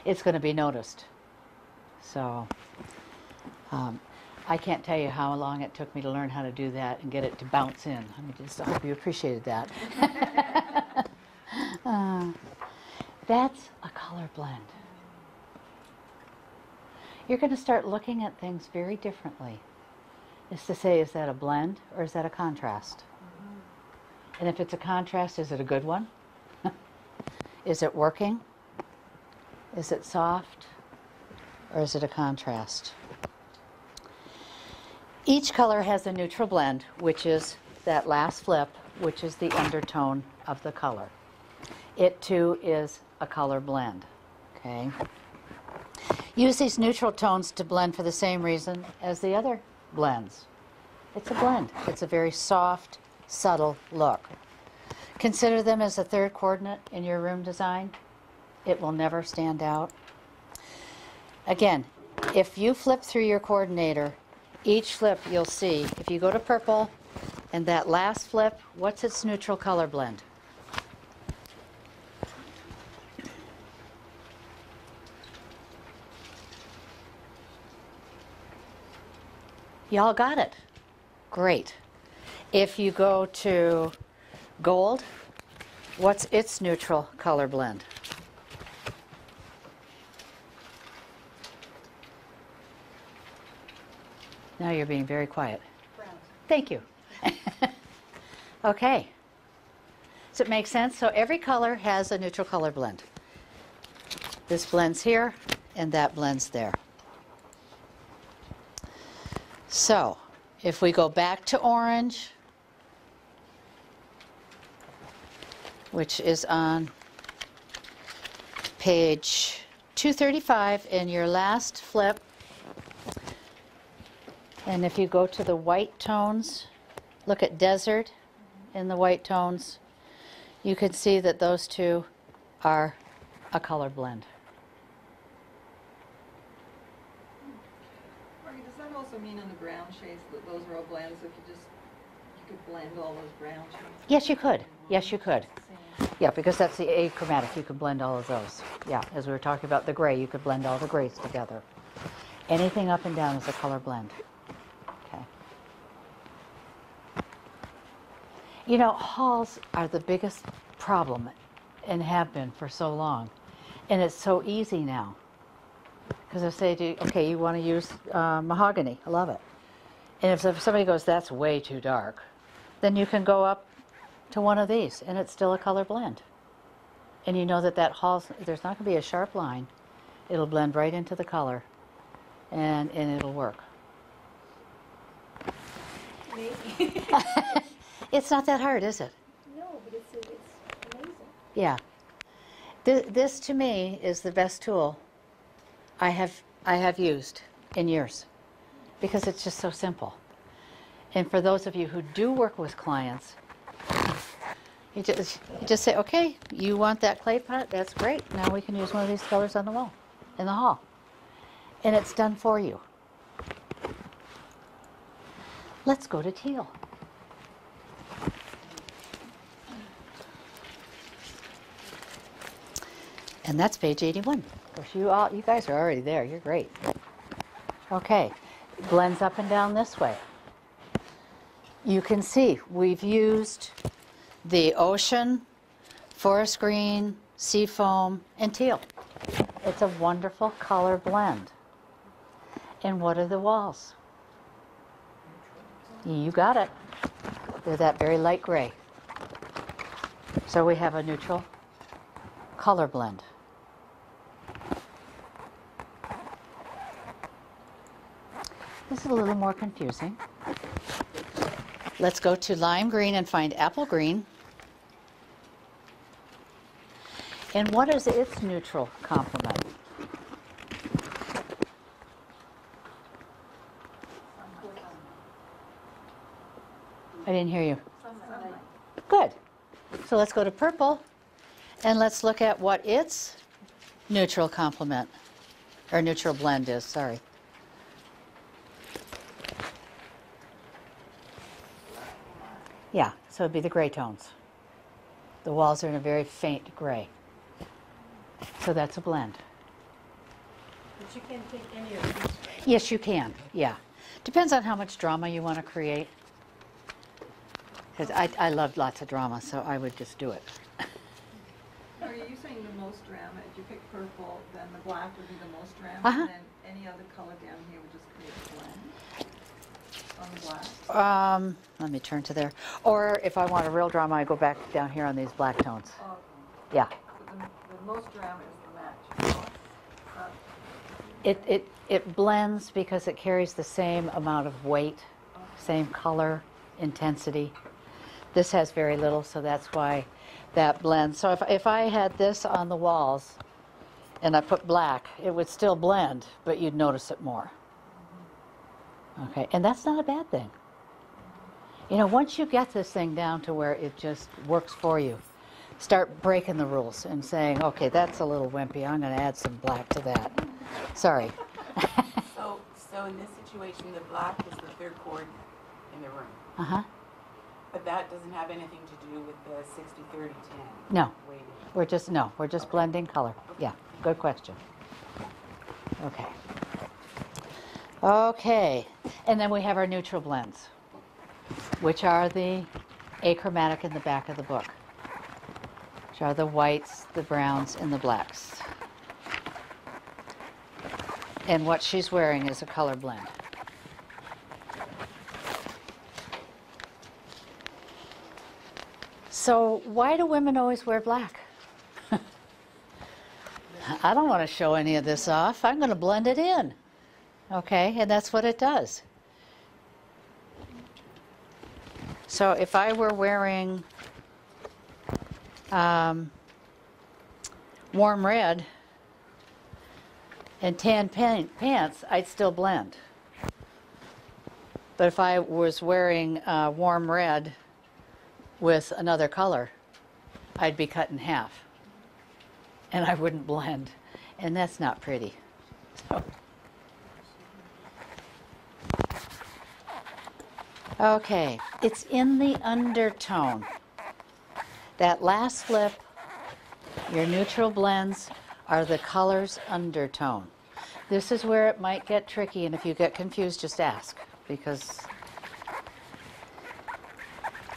It's going to be noticed. So I can't tell you how long it took me to learn how to do that and get it to bounce in. I hope you appreciated that. That's a color blend. You're going to start looking at things very differently. Is to say, is that a blend or is that a contrast? And if it's a contrast, is it a good one? Is it working? Is it soft? Or is it a contrast? Each color has a neutral blend, which is that last flip, which is the undertone of the color. It too is a color blend. Okay. Use these neutral tones to blend for the same reason as the other blends. It's a blend. It's a very soft, subtle look. Consider them as a third coordinate in your room design. It will never stand out. Again, if you flip through your coordinator, each flip you'll see, if you go to purple and that last flip, what's its neutral color blend? Y'all got it. Great. If you go to gold, what's its neutral color blend? Now you're being very quiet. Brown. Thank you. Okay. Does it make sense? So every color has a neutral color blend. This blends here, and that blends there. So if we go back to orange, which is on page 235 in your last flip, and if you go to the white tones, look at desert in the white tones, you can see that those two are a color blend. Margie, does that also mean on the brown shades that those are all blends? If you could blend all those brown shades? Yes, you could. Yes, you could. Same. Yeah, because that's the achromatic. You could blend all of those. Yeah, as we were talking about the gray, you could blend all the grays together. Anything up and down is a color blend. Okay. You know, halls are the biggest problem and have been for so long. And it's so easy now. Because I say to you, okay, you want to use mahogany. I love it. And if somebody goes, that's way too dark, then you can go up to one of these, and it's still a color blend. And you know that that hall's, there's not going to be a sharp line. It'll blend right into the color, and it'll work. Maybe. It's not that hard, is it? No, but it's amazing. Yeah. This to me is the best tool I have used in years, because it's just so simple. And for those of you who do work with clients, you just say, okay, you want that clay pot? That's great. Now we can use one of these colors on the wall, in the hall. And it's done for you. Let's go to teal. And that's page 81. Of course, you guys are already there. You're great. Okay, blends up and down this way. You can see we've used the ocean, forest green, sea foam, and teal. It's a wonderful color blend. And what are the walls? You got it. They're that very light gray. So we have a neutral color blend. This is a little more confusing. Let's go to lime green and find apple green. And what is its neutral complement? I didn't hear you. Sunlight. Good. So let's go to purple and let's look at what its neutral complement, or neutral blend is, sorry. Yeah, so it'd be the gray tones. The walls are in a very faint gray. So that's a blend. But you can't take any of these. Yes, you can, yeah. Depends on how much drama you want to create. Because I love lots of drama, so I would just do it. Are you saying the most drama, if you pick purple, then the black would be the most drama, Uh-huh. and then any other color down here would just create a blend on the black? Let me turn to there. Or if I want a real drama, I go back down here on these black tones. Oh, Yeah. but the most drama is the match. It blends because it carries the same amount of weight, same color, intensity. This has very little, so that's why that blends. So if I had this on the walls and I put black, it would still blend, but you'd notice it more. Okay, and that's not a bad thing. You know, once you get this thing down to where it just works for you, start breaking the rules and saying, okay, that's a little wimpy, I'm going to add some black to that. Sorry. So in this situation, the black is the third chord in the room. Uh-huh. But that doesn't have anything to do with the 60-30-10 No. weighting. We're just blending color. Yeah, good question. Okay. Okay, and then we have our neutral blends, which are the achromatic in the back of the book, which are the whites, the browns, and the blacks. And what she's wearing is a color blend. So why do women always wear black? I don't want to show any of this off. I'm going to blend it in. Okay, and that's what it does. So if I were wearing warm red and tan pants, I'd still blend. But if I was wearing warm red with another color, I'd be cut in half. And I wouldn't blend. And that's not pretty. So. Okay, it's in the undertone. That last flip, your neutral blends are the color's undertone. This is where it might get tricky, and if you get confused, just ask, because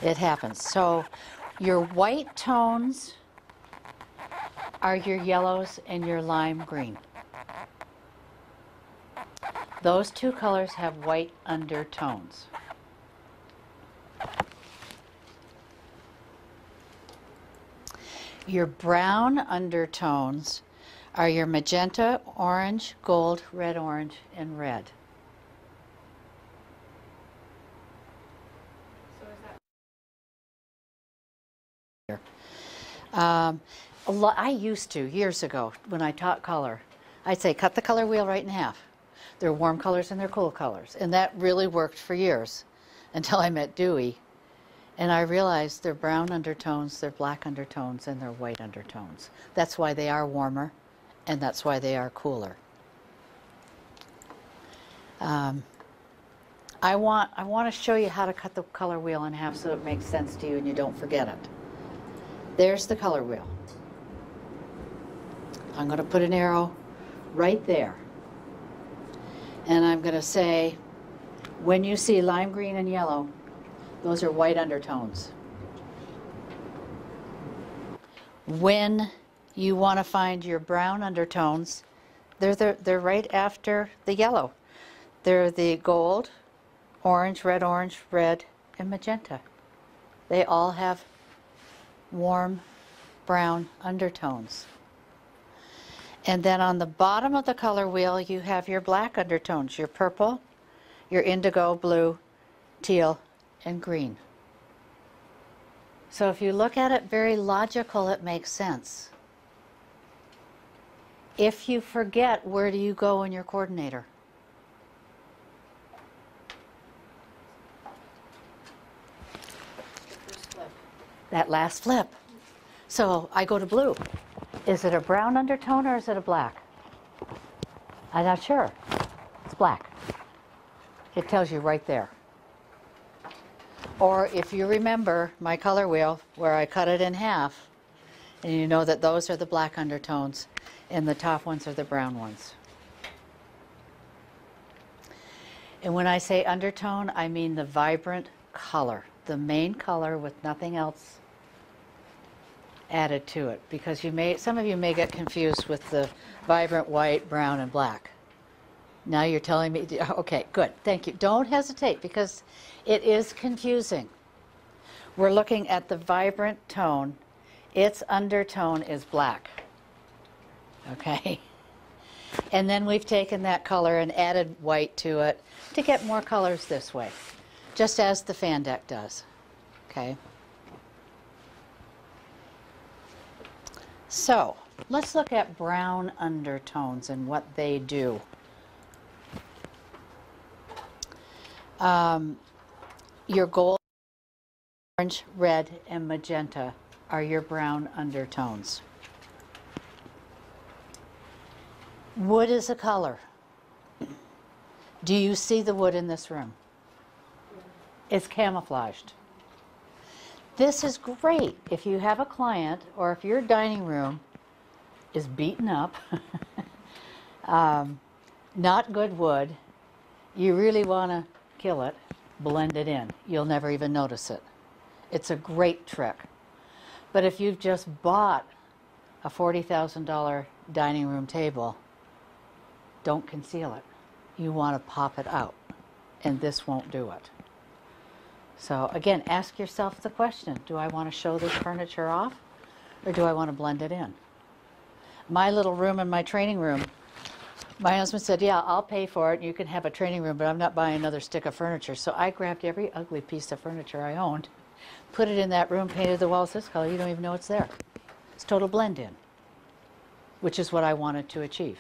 it happens. So your white tones are your yellows and your lime green. Those two colors have white undertones. Your brown undertones are your magenta, orange, gold, red, orange, and red. So is that I used to, years ago, when I taught color, I'd say cut the color wheel right in half. There are warm colors and there are cool colors. And that really worked for years until I met Dewey. And I realized they're brown undertones, they're black undertones, and they're white undertones. That's why they are warmer, and that's why they are cooler. I want to show you how to cut the color wheel in half so it makes sense to you and you don't forget it. There's the color wheel. I'm going to put an arrow right there. And I'm going to say, when you see lime green and yellow, those are white undertones. When you want to find your brown undertones, they're right after the yellow. They're the gold, orange, red, and magenta. They all have warm brown undertones. And then on the bottom of the color wheel, you have your black undertones, your purple, your indigo, blue, teal, and green. So if you look at it very logical, it makes sense. If you forget, where do you go in your coordinator? That last flip. So I go to blue. Is it a brown undertone or is it a black? I'm not sure. It's black. It tells you right there. Or if you remember my color wheel where I cut it in half, and you know that those are the black undertones and the top ones are the brown ones. And when I say undertone, I mean the vibrant color, the main color with nothing else added to it, because some of you may get confused with the vibrant white, brown, and black. Now you're telling me, okay, good, thank you. Don't hesitate, because it is confusing. We're looking at the vibrant tone. Its undertone is black, okay? And then we've taken that color and added white to it to get more colors this way, just as the fan deck does, okay? So let's look at brown undertones and what they do. Your gold, orange, red, and magenta are your brown undertones. Wood is a color. Do you see the wood in this room? It's camouflaged. This is great if you have a client or if your dining room is beaten up, not good wood, you really want to kill it, blend it in. You'll never even notice it. It's a great trick. But if you've just bought a $40,000 dining room table, don't conceal it. You want to pop it out, and this won't do it. So again, ask yourself the question, do I want to show this furniture off, or do I want to blend it in? My little room in my training room, my husband said, yeah, I'll pay for it, you can have a training room, but I'm not buying another stick of furniture. So I grabbed every ugly piece of furniture I owned, put it in that room, painted the walls this color, you don't even know it's there. It's total blend in, which is what I wanted to achieve.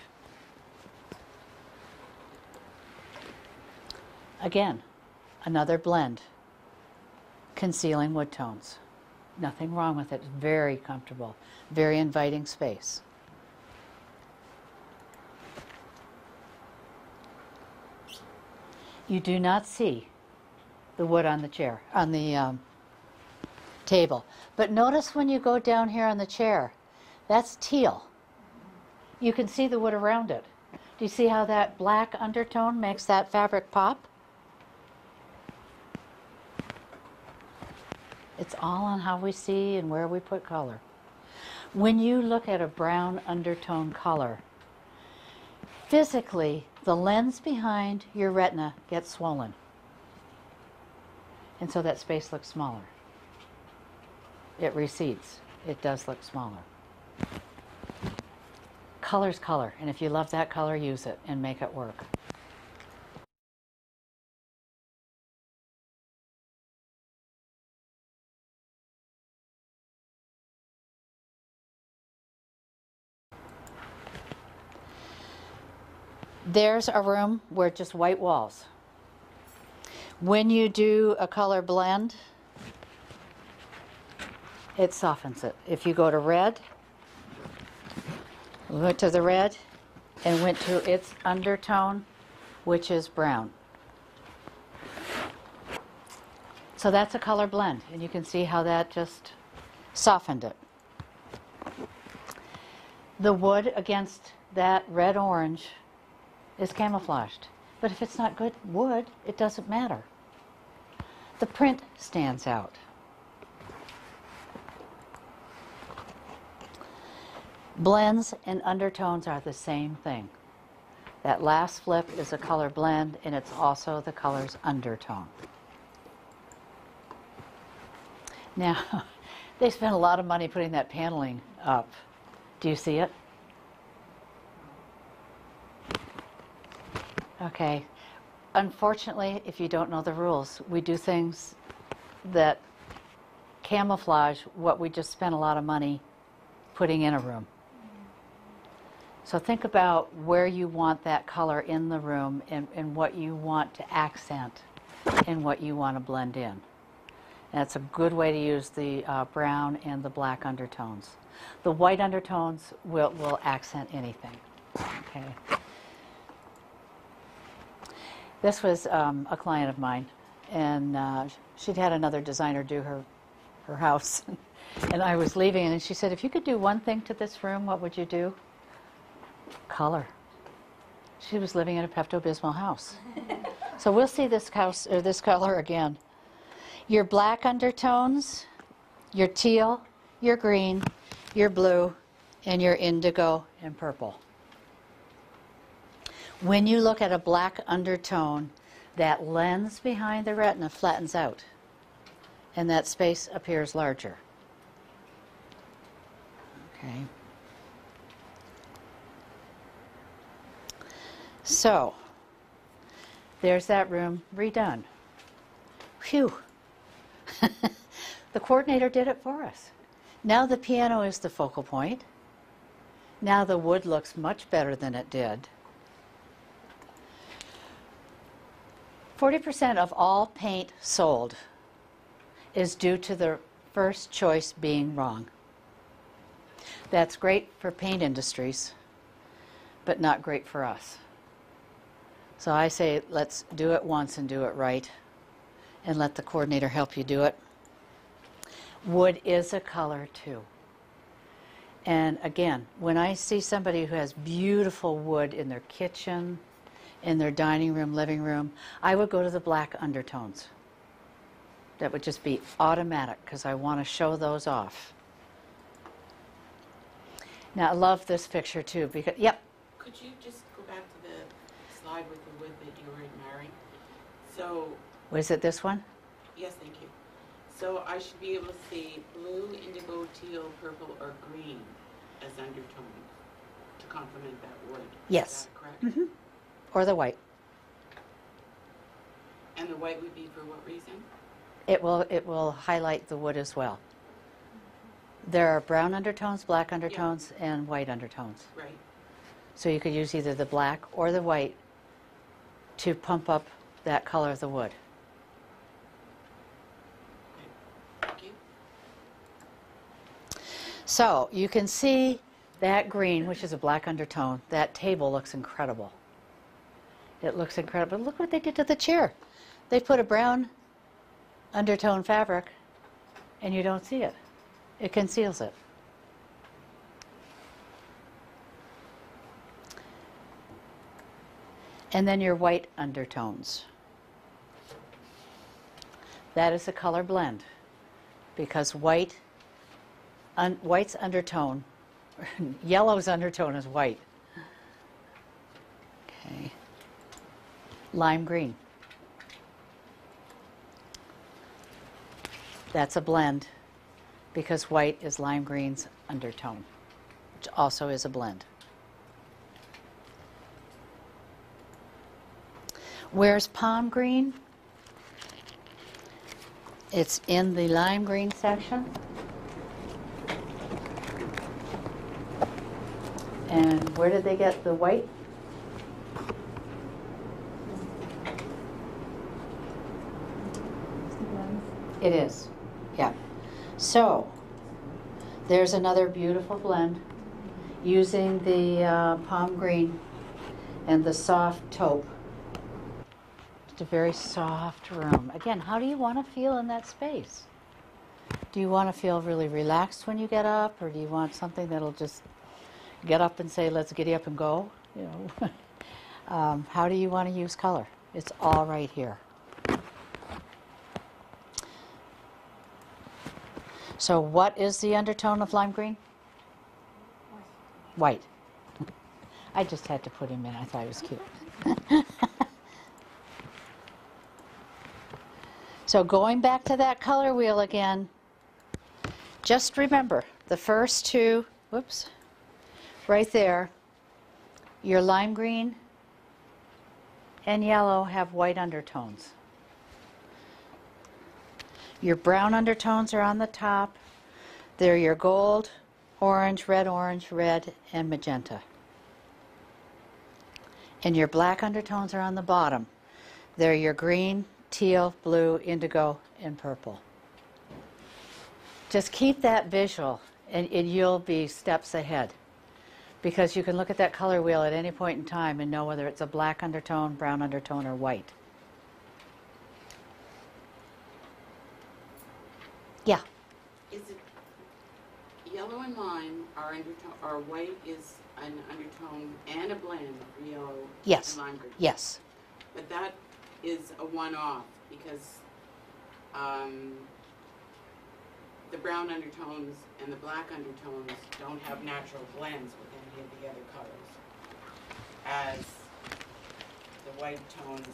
Again, another blend. Concealing wood tones. Nothing wrong with it. Very comfortable. Very inviting space. You do not see the wood on the chair, on the table. But notice when you go down here on the chair, that's teal. You can see the wood around it. Do you see how that black undertone makes that fabric pop? It's all on how we see and where we put color. When you look at a brown undertone color, physically, the lens behind your retina gets swollen. And so that space looks smaller. It recedes. It does look smaller. Color's color, and if you love that color, use it and make it work. There's a room where just white walls. When you do a color blend, it softens it. If you go to red, we went to the red and went to its undertone, which is brown. So that's a color blend, and you can see how that just softened it. The wood against that red-orange is camouflaged. But if it's not good wood, it doesn't matter. The print stands out. Blends and undertones are the same thing. That last flip is a color blend, and it's also the color's undertone. Now, they spent a lot of money putting that paneling up. Do you see it? Okay. Unfortunately, if you don't know the rules, we do things that camouflage what we just spent a lot of money putting in a room. So think about where you want that color in the room and what you want to accent and what you want to blend in. That's a good way to use the brown and the black undertones. The white undertones will accent anything. Okay. This was a client of mine, and she'd had another designer do her house. And I was leaving, and she said, if you could do one thing to this room, what would you do? Color. She was living in a Pepto-Bismol house. So we'll see this house or this color again. Your black undertones, your teal, your green, your blue, and your indigo and purple. When you look at a black undertone, that lens behind the retina flattens out, and that space appears larger. Okay. So, there's that room redone. Phew. The coordinator did it for us. Now the piano is the focal point. Now the wood looks much better than it did. 40% of all paint sold is due to the first choice being wrong. That's great for paint industries, but not great for us. So I say let's do it once and do it right, and let the coordinator help you do it. Wood is a color too. And again, when I see somebody who has beautiful wood in their kitchen, in their dining room, living room, I would go to the black undertones. That would just be automatic because I want to show those off. Now I love this picture too because, yep. Could you just go back to the slide with the wood that you were admiring? So, Was it this one? yes, thank you. So I should be able to see blue, indigo, teal, purple, or green as undertones to complement that wood. Yes. Is that correct? Mm-hmm. Or the white. And the white would be for what reason? It will highlight the wood as well. There are brown undertones, black undertones, and white undertones. Right. So you could use either the black or the white to pump up that color of the wood. Okay. Thank you. So you can see that green, which is a black undertone. That table looks incredible. It looks incredible. Look what they did to the chair. They put a brown undertone fabric, and you don't see it. It conceals it. And then your white undertones. That is a color blend because white's undertone, yellow's undertone is white. Okay. Lime green. That's a blend because white is lime green's undertone, which also is a blend. Where's palm green? It's in the lime green section. And where did they get the white? It is, yeah. So, there's another beautiful blend using the palm green and the soft taupe. Just a very soft room. Again, how do you want to feel in that space? Do you want to feel really relaxed when you get up, or do you want something that'll just get up and say, let's giddy up and go? You know, how do you want to use color? It's all right here. So what is the undertone of lime green? White. I just had to put him in. I thought he was cute. So going back to that color wheel again, just remember the first two, whoops, right there, your lime green and yellow have white undertones. Your brown undertones are on the top. They're your gold, orange, red, and magenta. And your black undertones are on the bottom. They're your green, teal, blue, indigo, and purple. Just keep that visual, and you'll be steps ahead. Because you can look at that color wheel at any point in time and know whether it's a black undertone, brown undertone, or white. Yeah. Is it yellow and lime are undertone, or white is an undertone and a blend for yellow Yes. and lime green? Yes. But that is a one-off because the brown undertones and the black undertones don't have natural blends with any of the other colors, as the white tones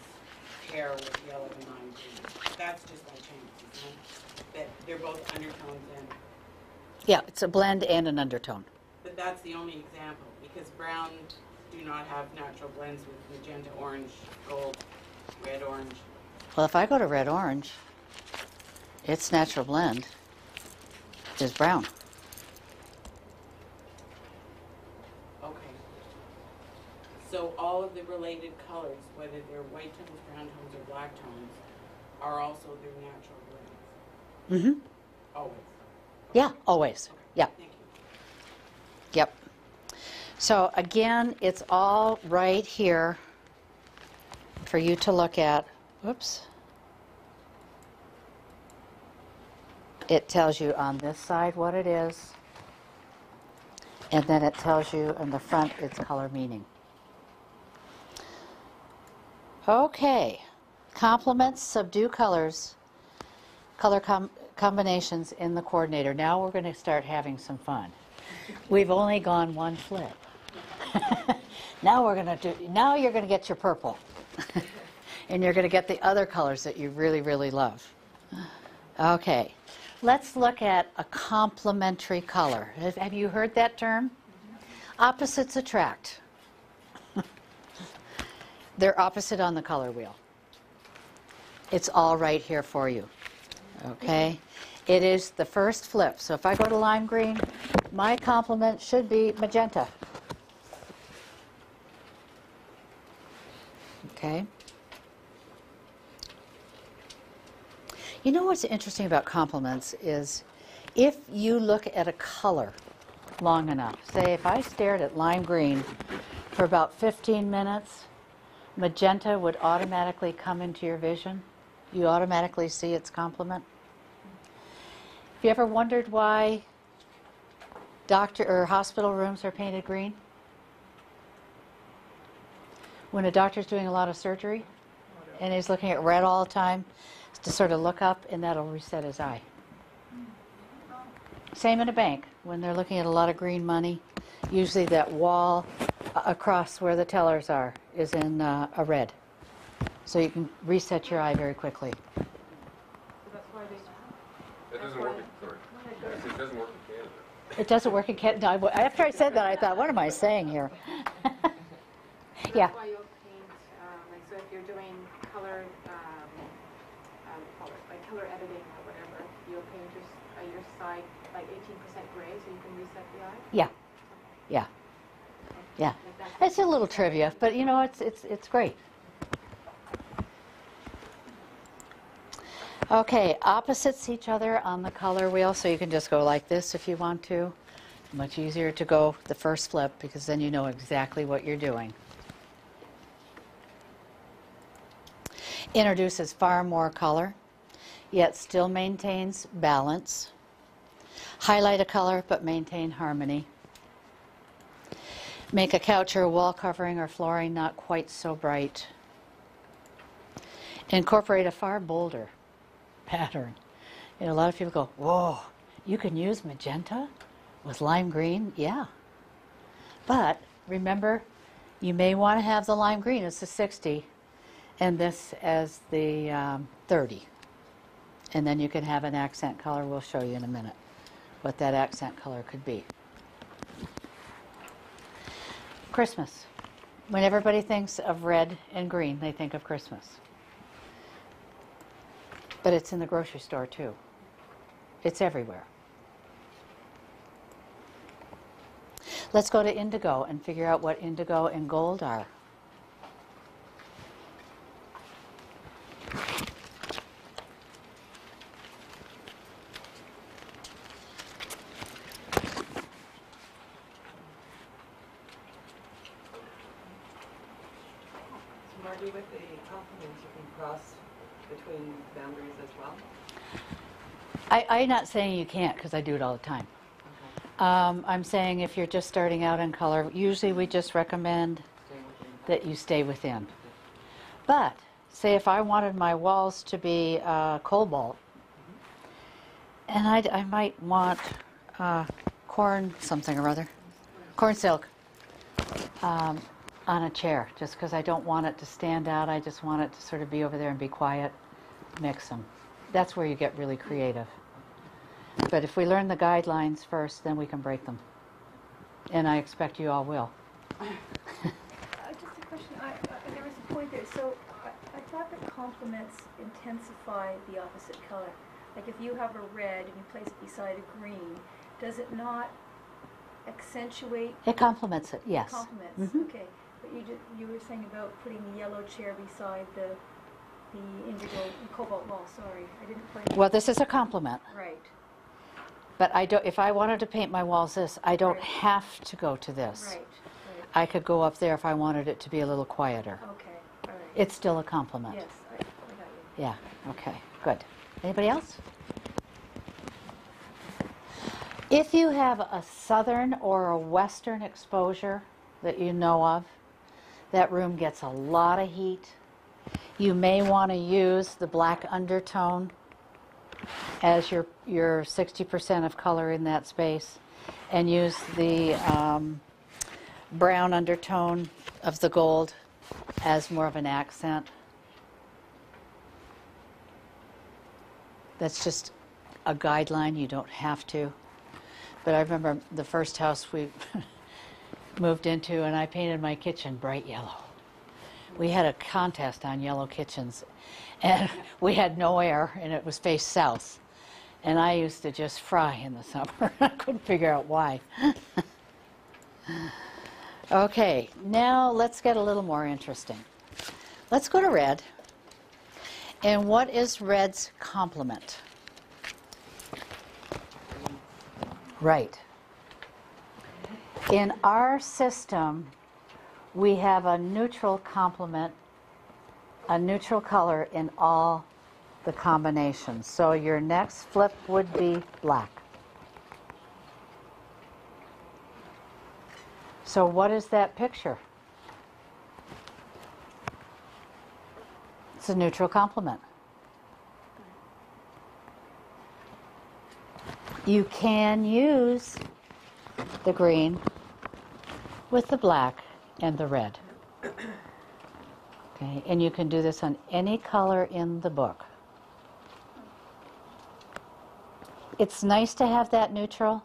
pair with yellow and lime green. That's just by chance, isn't it? That they're both undertones and, Yeah, it's a blend and an undertone. but that's the only example, because brown do not have natural blends with magenta, orange, gold, red, orange. Well, if I go to red orange, its natural blend is brown. Okay. So all of the related colors, whether they're white tones, brown tones, or black tones, are also their natural blends? Mm-hmm. Always? Yeah, always. Okay. Yeah. Thank you. Yep. So again, it's all right here for you to look at. Whoops. It tells you on this side what it is, and then it tells you in the front its color meaning. Okay. Complements, subdue colors, color combinations in the coordinator. Now we're going to start having some fun. We've only gone one flip. Now you're going to get your purple. And you're going to get the other colors that you really, really love. Okay. Let's look at a complementary color. Have you heard that term? Opposites attract. They're opposite on the color wheel. It's all right here for you. Okay? It is the first flip. So if I go to lime green, my complement should be magenta. Okay? You know what's interesting about complements is if you look at a color long enough, say if I stared at lime green for about 15 minutes, magenta would automatically come into your vision. You automatically see its complement. Have you ever wondered why doctor or hospital rooms are painted green? When a doctor's doing a lot of surgery and he's looking at red all the time, to sort of look up and that'll reset his eye. Same in a bank. When they're looking at a lot of green money, usually that wall across where the tellers are is in a red. So you can reset your eye very quickly. So that's why they. That doesn't work in, sorry. It doesn't work in Canada. It doesn't work in Canada. No, after I said that, I thought, what am I saying here? Yeah. That's why you'll paint, like, so if you're doing color, color editing or whatever, you'll paint your side like 18% gray so you can reset the eye? Yeah. Yeah. Yeah. Like that's It's a little trivia, but you know, it's great. Okay, opposites each other on the color wheel, so you can just go like this if you want to. Much easier to go the first flip because then you know exactly what you're doing. Introduces far more color, yet still maintains balance. Highlight a color but maintain harmony. Make a couch or a wall covering or flooring not quite so bright. Incorporate a far bolder pattern. You know, a lot of people go, whoa, you can use magenta with lime green? Yeah. But remember, you may want to have the lime green as the 60 and this as the 30. And then you can have an accent color. We'll show you in a minute what that accent color could be. Christmas. When everybody thinks of red and green, they think of Christmas. But it's in the grocery store too. It's everywhere. Let's go to indigo and figure out what indigo and gold are. Margie, with the complements, you can cross between boundaries as well? I'm not saying you can't because I do it all the time. Okay. I'm saying if you're just starting out in color, usually we just recommend Stay within. that you stay within. But say if I wanted my walls to be cobalt, and I might want corn something or other, corn silk on a chair, just because I don't want it to stand out. I just want it to sort of be over there and be quiet. Mix them. That's where you get really creative. But if we learn the guidelines first, then we can break them. And I expect you all will. Just a question. There was a point there. So I thought that complements intensify the opposite color. Like if you have a red and you place it beside a green, does it not accentuate? It complements it, yes. Complements. Mm-hmm. Okay. But you were saying about putting the yellow chair beside the indigo cobalt wall. Sorry, I didn't quite. Well, this is a complement. Right. But I don't. If I wanted to paint my walls this, I don't Right. have to go to this. Right. Right. I could go up there if I wanted it to be a little quieter. Okay. All right. It's still a complement. Yes, I got you. Yeah. Okay. Good. Anybody else? If you have a southern or a western exposure that you know of, that room gets a lot of heat. You may want to use the black undertone as your 60% of color in that space, and use the brown undertone of the gold as more of an accent. That's just a guideline. You don't have to. But I remember the first house we moved into, and I painted my kitchen bright yellow. We had a contest on yellow kitchens, and we had no air, and it was faced south. And I used to just fry in the summer. I couldn't figure out why. Okay, now let's get a little more interesting. Let's go to red. And what is red's complement? Right. In our system, we have a neutral complement, a neutral color in all the combinations. So your next flip would be black. So what is that picture? It's a neutral complement. You can use the green with the black and the red. Okay, and you can do this on any color in the book. It's nice to have that neutral.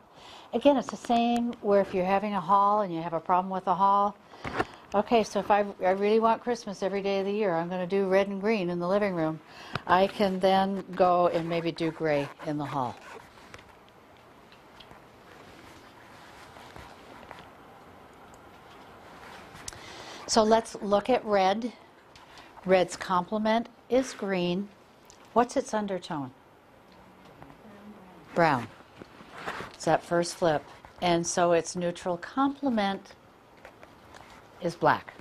Again, it's the same where if you're having a hall and you have a problem with a hall. Okay, so if I really want Christmas every day of the year, I'm going to do red and green in the living room. I can then go and maybe do gray in the hall. So let's look at red. Red's complement is green. What's its undertone? Brown. It's that first flip. And so its neutral complement is black.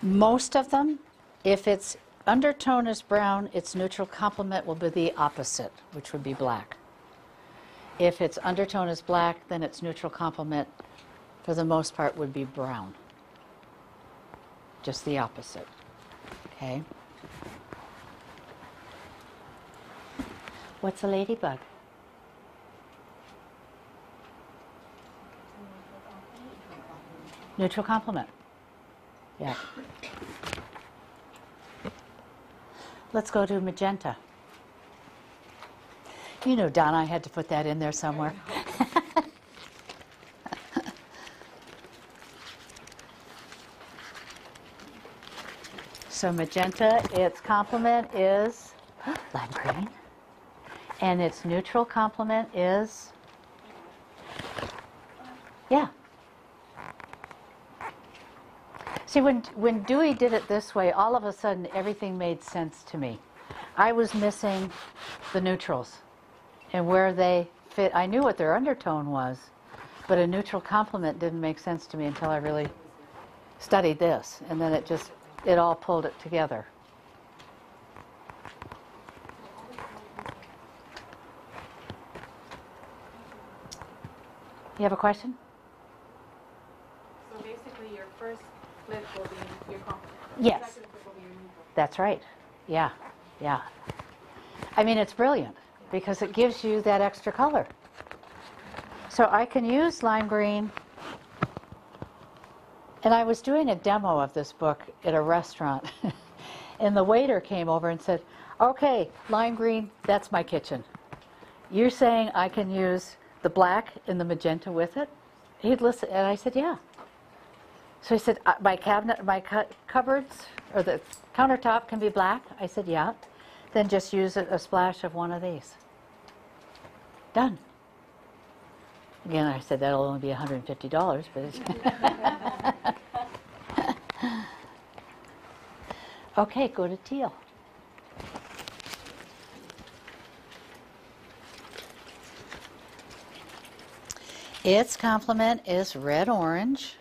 Most of them, if its undertone is brown, its neutral complement will be the opposite, which would be black. If its undertone is black, then its neutral complement, for the most part, would be brown. Just the opposite. Okay? What's a ladybug? Neutral complement. Yeah. Let's go to magenta. You know, Donna, I had to put that in there somewhere. So magenta, its complement is lime green, and its neutral complement is, yeah. See, when Dewey did it this way, all of a sudden everything made sense to me. I was missing the neutrals and where they fit. I knew what their undertone was, but a neutral complement didn't make sense to me until I really studied this, and then it all pulled it together. You have a question? So basically your first flip will be your complement. Yes, that's right. Yeah, yeah. I mean, it's brilliant because it gives you that extra color. So I can use lime green. And I was doing a demo of this book at a restaurant, and the waiter came over and said, okay, lime green, that's my kitchen. You're saying I can use the black and the magenta with it? He'd listen, and I said, yeah. So he said, my cabinet, my cupboards, or the countertop can be black? I said, yeah. Then just use a splash of one of these. Done. Again, I said that'll only be $150, but it's okay, go to teal. Its complement is red-orange.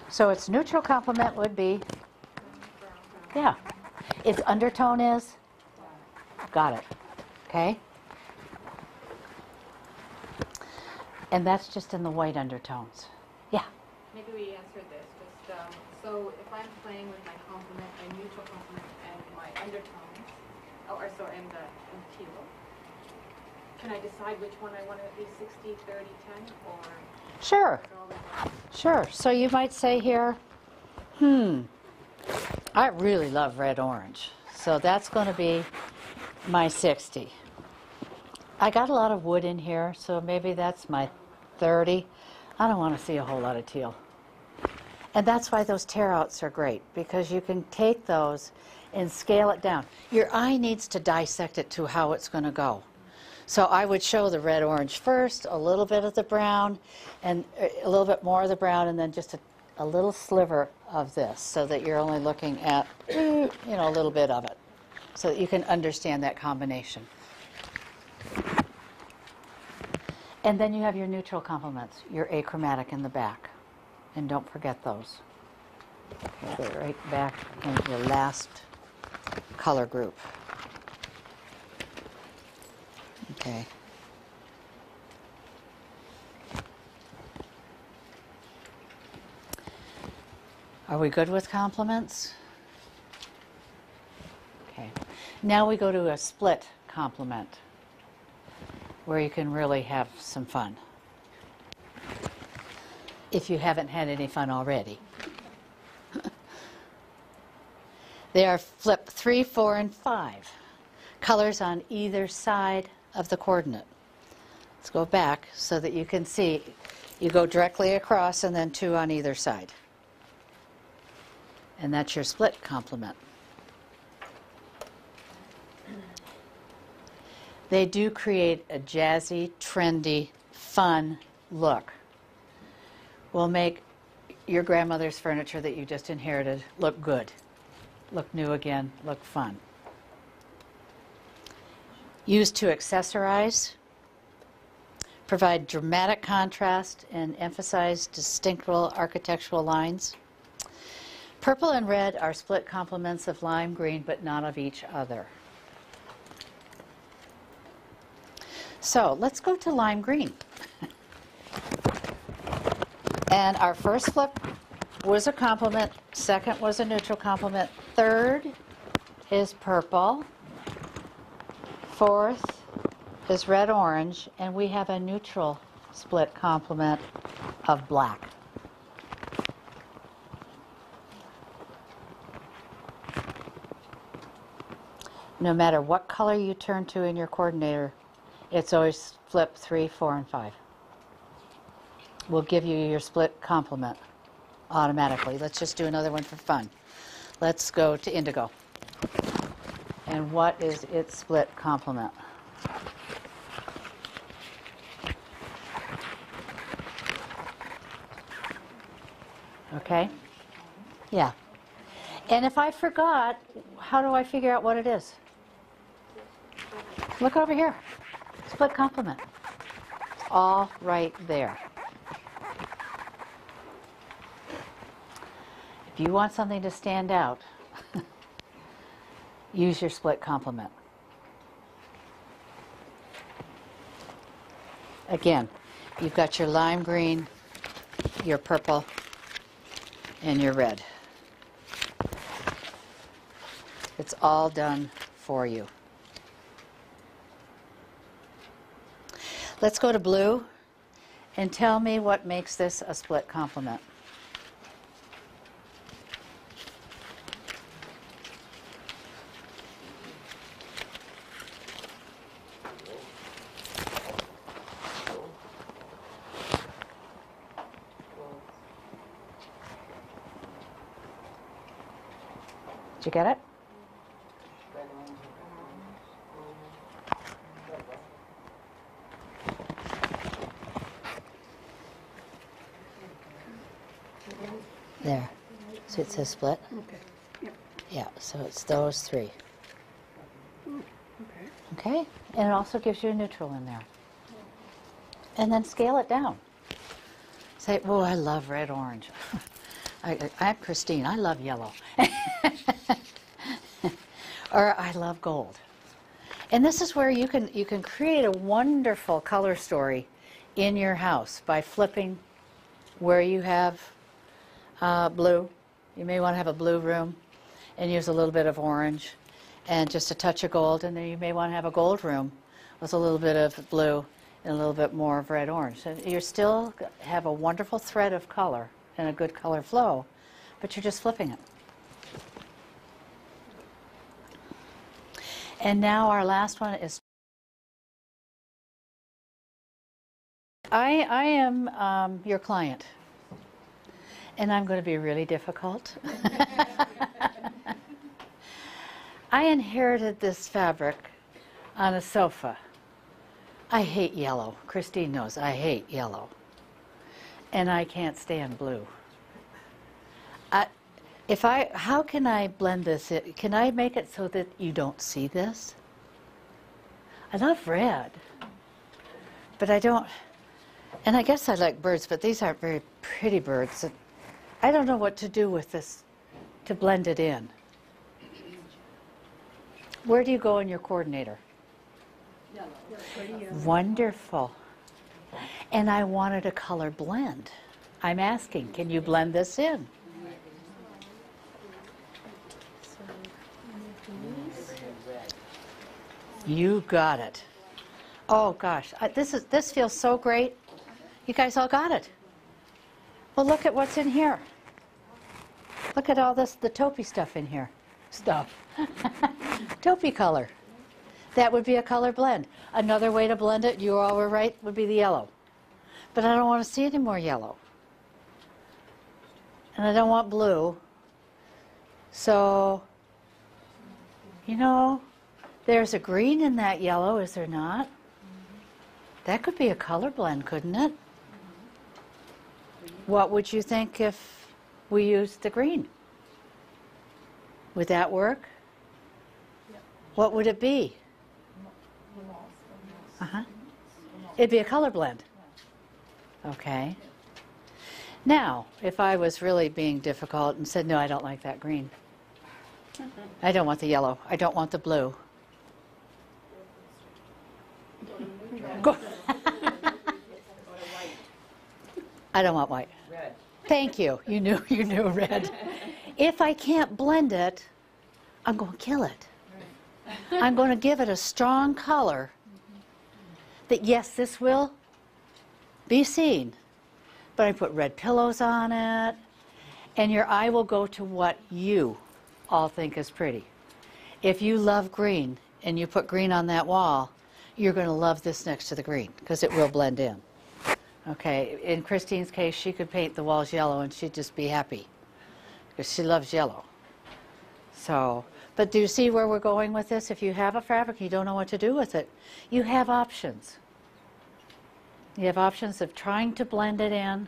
So its neutral complement would be, yeah. Its undertone is, got it, okay? And that's just in the white undertones. Yeah. Maybe we answered this, just, so if I'm playing with my complement, my neutral complement, and my undertones, in teal, can I decide which one I want to be 60, 30, 10, or? Sure, sure. So you might say here, I really love red-orange, so that's going to be my 60. I got a lot of wood in here, so maybe that's my 30. I don't want to see a whole lot of teal. And that's why those tear-outs are great, because you can take those and scale it down. Your eye needs to dissect it to how it's going to go. So I would show the red-orange first, a little bit of the brown, and a little bit more of the brown, and then just a little sliver of this, so that you're only looking at, a little bit of it, so that you can understand that combination. And then you have your neutral complements, your achromatic in the back. And don't forget those. Okay, go right back in your last color group. Okay. Are we good with complements? Okay. Now we go to a split complement, where you can really have some fun, if you haven't had any fun already. They are flip 3, 4, and 5. Colors on either side of the coordinate. Let's go back so that you can see. You go directly across and then 2 on either side. And that's your split complement. They do create a jazzy, trendy, fun look. Will make your grandmother's furniture that you just inherited look good, look new again, look fun. Used to accessorize, provide dramatic contrast, and emphasize distinctive architectural lines. Purple and red are split complements of lime green, but not of each other. So let's go to lime green. And our first flip was a complement, second was a neutral complement, third is purple, fourth is red-orange, and we have a neutral split complement of black. No matter what color you turn to in your coordinator, it's always flip 3, 4, and 5. We'll give you your split complement automatically. Let's just do another one for fun. Let's go to indigo. And what is its split complement? Okay? Yeah. And if I forgot, how do I figure out what it is? Look over here. Split complement. All right there. If you want something to stand out, use your split complement. Again, You've got your lime green, your purple, and your red. It's all done for you. Let's go to blue and tell me what makes this a split complement. Did you get it? There. So it says split? Okay. Yep. Yeah, so it's those three. Okay. Okay? And it also gives you a neutral in there. And then scale it down. Say, oh, I love red orange. I'm Christine, I love yellow. Or I love gold. And this is where you can create a wonderful color story in your house by flipping where you have blue. You may want to have a blue room and use a little bit of orange and just a touch of gold, and then you may want to have a gold room with a little bit of blue and a little bit more of red orange. So you still have a wonderful thread of color and a good color flow, but you're just flipping it. And now our last one is, I am your client, and I'm going to be really difficult. I inherited this fabric on a sofa. I hate yellow. Christine knows I hate yellow. And I can't stand blue. How can I blend this in? Can I make it so that you don't see this? I love red, but I don't, and I guess I like birds, but these aren't very pretty birds. I don't know what to do with this to blend it in. Where do you go in your coordinator? Wonderful. And I wanted a color blend. I'm asking, can you blend this in? You got it. Oh gosh, this feels so great. You guys all got it. Well, look at what's in here. Look at all this, the taupey stuff in here. Taupey color. That would be a color blend. Another way to blend it, you all were right, would be the yellow. But I don't want to see any more yellow. And I don't want blue. So, you know, there's a green in that yellow, is there not? That could be a color blend, couldn't it? What would you think if we used the green? Would that work? What would it be? It'd be a color blend. Okay. Now, if I was really being difficult and said, no, I don't like that green. I don't want the yellow. I don't want the blue. Go. I don't want white. Red. Thank you. You knew red. If I can't blend it, I'm going to kill it. I'm going to give it a strong color that, yes, this will be seen, but I put red pillows on it, and your eye will go to what you all think is pretty. If you love green and you put green on that wall, you're going to love this next to the green because it will blend in. Okay, in Christine's case, she could paint the walls yellow and she'd just be happy because she loves yellow. So, but do you see where we're going with this? If you have a fabric, you don't know what to do with it, you have options. You have options of trying to blend it in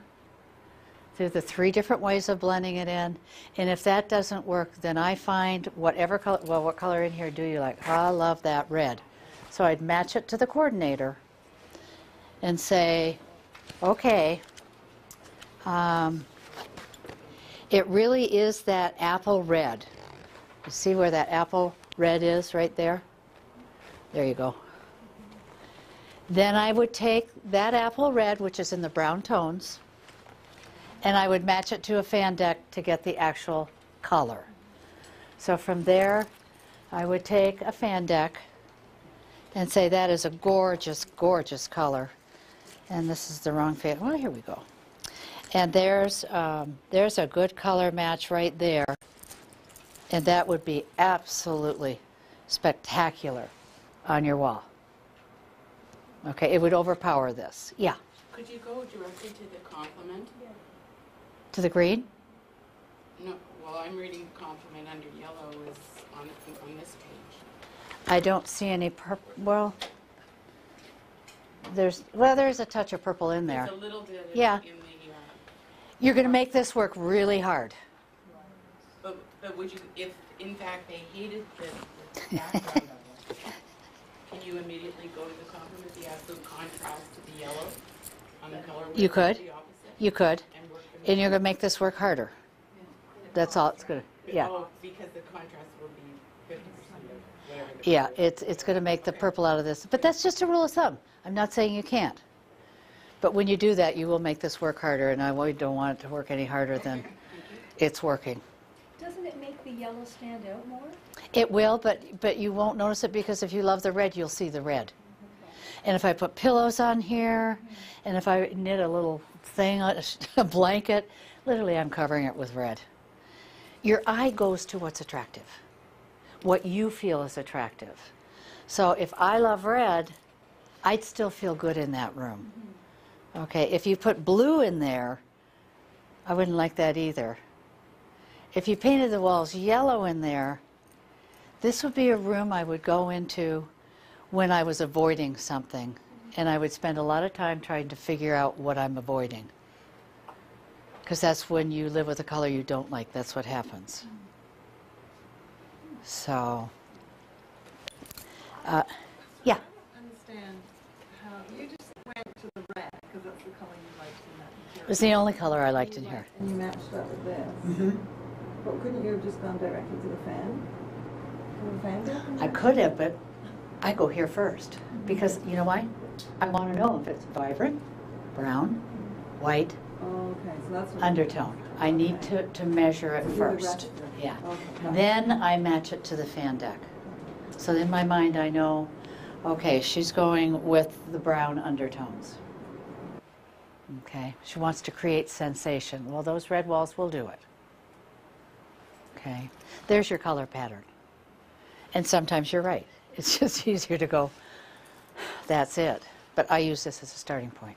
through the 3 different ways of blending it in. And if that doesn't work, then I find whatever color, well, what color in here do you like? Oh, I love that red. So I'd match it to the coordinator and say, okay, it really is that apple red. You see where that apple red is right there? There you go. Then I would take that apple red, which is in the brown tones, and I would match it to a fan deck to get the actual color. So from there, I would take a fan deck and say that is a gorgeous, gorgeous color. And this is the wrong fan. Well, here we go. And there's a good color match right there. And that would be absolutely spectacular on your wall. Okay, it would overpower this. Yeah. Could you go directly to the complement? To the green? No, well, I'm reading complement under yellow is on this page. I don't see any purple. Well, there's a touch of purple in there. There's a little bit Yeah. in the... You're going to make this work really hard. But would you, if in fact they hated the background of it, can you immediately go to the complement, the absolute contrast to the yellow on the color? You could. The opposite, You could. and work them And you're going to make this work harder. That's all it's going to, yeah. Oh, because the contrast will be 50% of whatever. Yeah, it's going to make the purple out of this. But that's just a rule of thumb. I'm not saying you can't. But when you do that, you will make this work harder, and I really don't want it to work any harder than it's working. Doesn't it make the yellow stand out more? It will, but you won't notice it because if you love the red, you'll see the red. And if I put pillows on here, and if I knit a little thing, a blanket, literally I'm covering it with red. Your eye goes to what's attractive, what you feel is attractive. So if I love red, I'd still feel good in that room. Okay, if you put blue in there, I wouldn't like that either. If you painted the walls yellow in there, this would be a room I would go into when I was avoiding something, and I would spend a lot of time trying to figure out what I'm avoiding. Because that's when you live with a color you don't like, that's what happens. So, yeah. I don't understand how, you just went to the red, because that's the color you liked in that material. It was the only color I liked in here. And you matched that with this. But couldn't you have just gone directly to the fan? To the fan deck? I could have, but I go here first. Because, you know why? I want to know if it's vibrant, brown, white, Oh, okay, so that's what. undertone. I need to measure it Do the first. rest of it. Yeah. Okay. Then I match it to the fan deck. So in my mind I know, okay, she's going with the brown undertones. Okay, she wants to create sensation. Well, those red walls will do it. Okay, there's your color pattern. And sometimes you're right. It's just easier to go, that's it. But I use this as a starting point.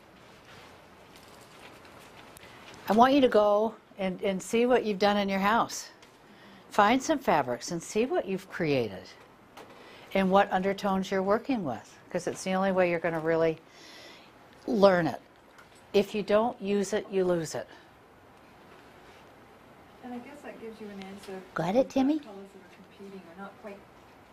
I want you to go and see what you've done in your house. Find some fabrics and see what you've created and what undertones you're working with, because it's the only way you're going to really learn it. If you don't use it, you lose it. And I guess that gives you an answer. Got it, Timmy? Colors that are competing are not quite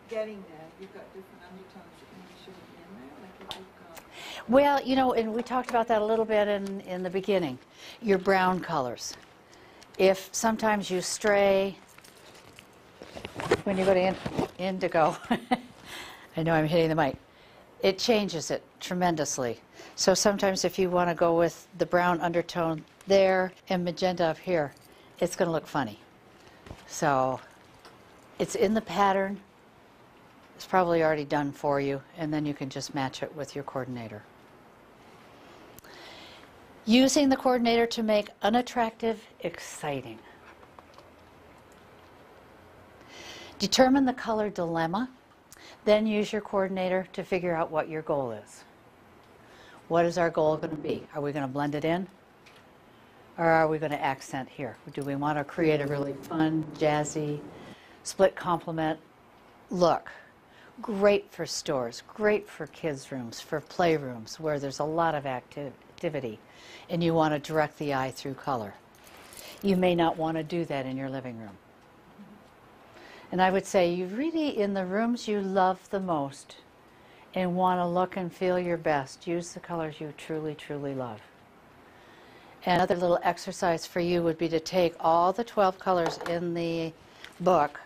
getting there. You've got different undertones that maybe shouldn't be in there. Like if you've got... Well, you know, and we talked about that a little bit in the beginning. Your brown colors. If sometimes you stray, when you go to indigo, I know I'm hitting the mic, it changes it tremendously. So sometimes if you want to go with the brown undertone there and magenta up here, it's going to look funny. So it's in the pattern. It's probably already done for you, and then you can just match it with your coordinator. Using the coordinator to make unattractive exciting. Determine the color dilemma, then use your coordinator to figure out what your goal is. What is our goal going to be? Are we going to blend it in? Or are we going to accent here? Do we want to create a really fun, jazzy, split complement look? Great for stores, great for kids' rooms, for playrooms where there's a lot of activity and you want to direct the eye through color. You may not want to do that in your living room. And I would say you really, in the rooms you love the most and want to look and feel your best, use the colors you truly, truly love. And another little exercise for you would be to take all the 12 colors in the book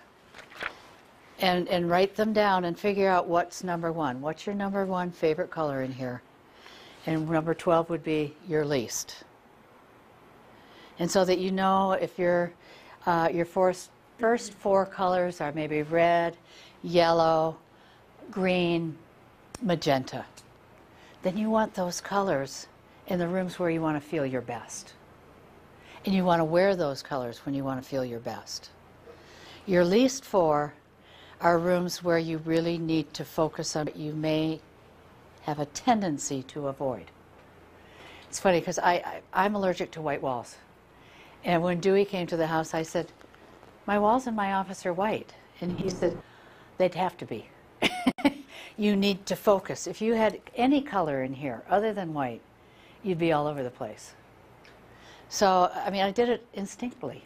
and write them down and figure out what's number one. What's your number one favorite color in here? and number 12 would be your least. And so that you know if your first 4 colors are maybe red, yellow, green, magenta, then you want those colors in the rooms where you want to feel your best. And you want to wear those colors when you want to feel your best. Your least 4 are rooms where you really need to focus on what you may have a tendency to avoid. It's funny because I'm allergic to white walls. And when Dewey came to the house, I said, my walls in my office are white. And he said, they'd have to be. You need to focus. If you had any color in here other than white, you'd be all over the place. So, I mean, I did it instinctively.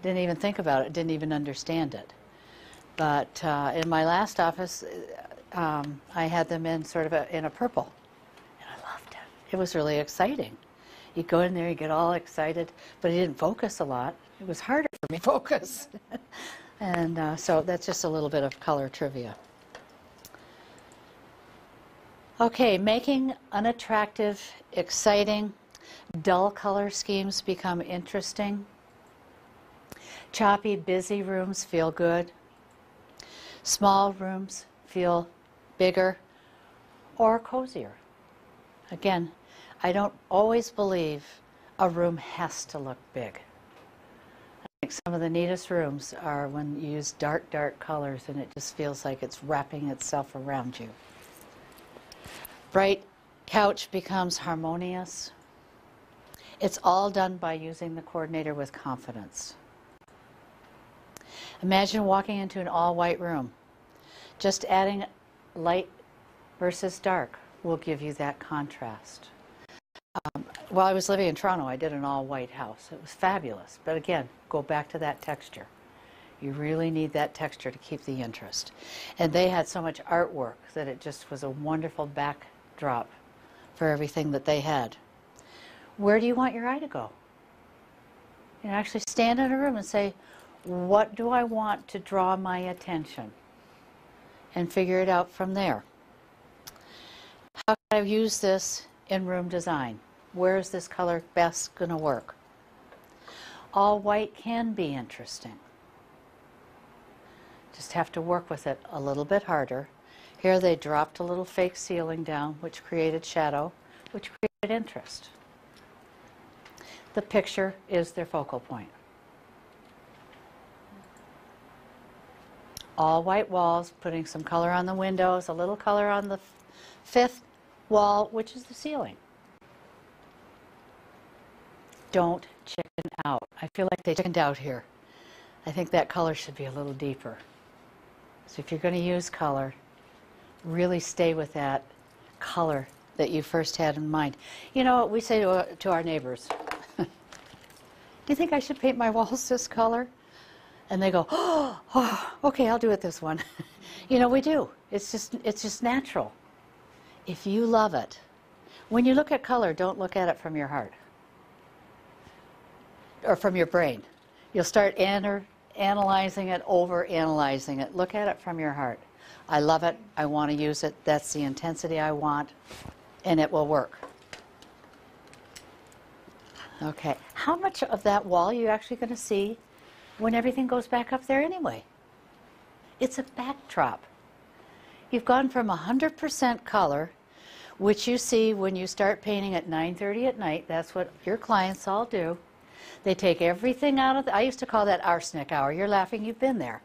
Didn't even think about it, didn't even understand it. But in my last office, I had them in sort of in a purple. And I loved it. It was really exciting. You go in there, you get all excited, but I didn't focus a lot. It was harder for me to focus. And so that's just a little bit of color trivia. Okay, making unattractive, exciting, dull color schemes become interesting. Choppy, busy rooms feel good. Small rooms feel bigger or cozier. Again, I don't always believe a room has to look big. I think some of the neatest rooms are when you use dark, dark colors and it just feels like it's wrapping itself around you. Bright couch becomes harmonious. It's all done by using the coordinator with confidence. Imagine walking into an all-white room. Just adding light versus dark will give you that contrast. While I was living in Toronto, I did an all-white house. It was fabulous. But again, go back to that texture. You really need that texture to keep the interest. And they had so much artwork that it just was a wonderful backdrop for everything that they had. Where do you want your eye to go? You know, actually stand in a room and say, what do I want to draw my attention? And figure it out from there. How can I use this in room design? Where is this color best going to work? All white can be interesting. Just have to work with it a little bit harder. Here they dropped a little fake ceiling down, which created shadow, which created interest. The picture is their focal point. All white walls, putting some color on the windows, a little color on the 5th wall, which is the ceiling. Don't chicken out. I feel like they chickened out here. I think that color should be a little deeper. So if you're going to use color, really stay with that color that you first had in mind. You know what we say to our neighbors? Do you think I should paint my walls this color? And they go, oh, okay, I'll do it this one. You know, we do. It's just natural. If you love it, when you look at color, don't look at it from your heart or from your brain. You'll start analyzing it, over-analyzing it. Look at it from your heart. I love it. I want to use it. That's the intensity I want, and it will work. Okay. How much of that wall are you actually going to see when everything goes back up there anyway? It's a backdrop. You've gone from 100% color, which you see when you start painting at 9:30 at night. That's what your clients all do. They take everything out of I used to call that arsenic hour. You're laughing, you've been there.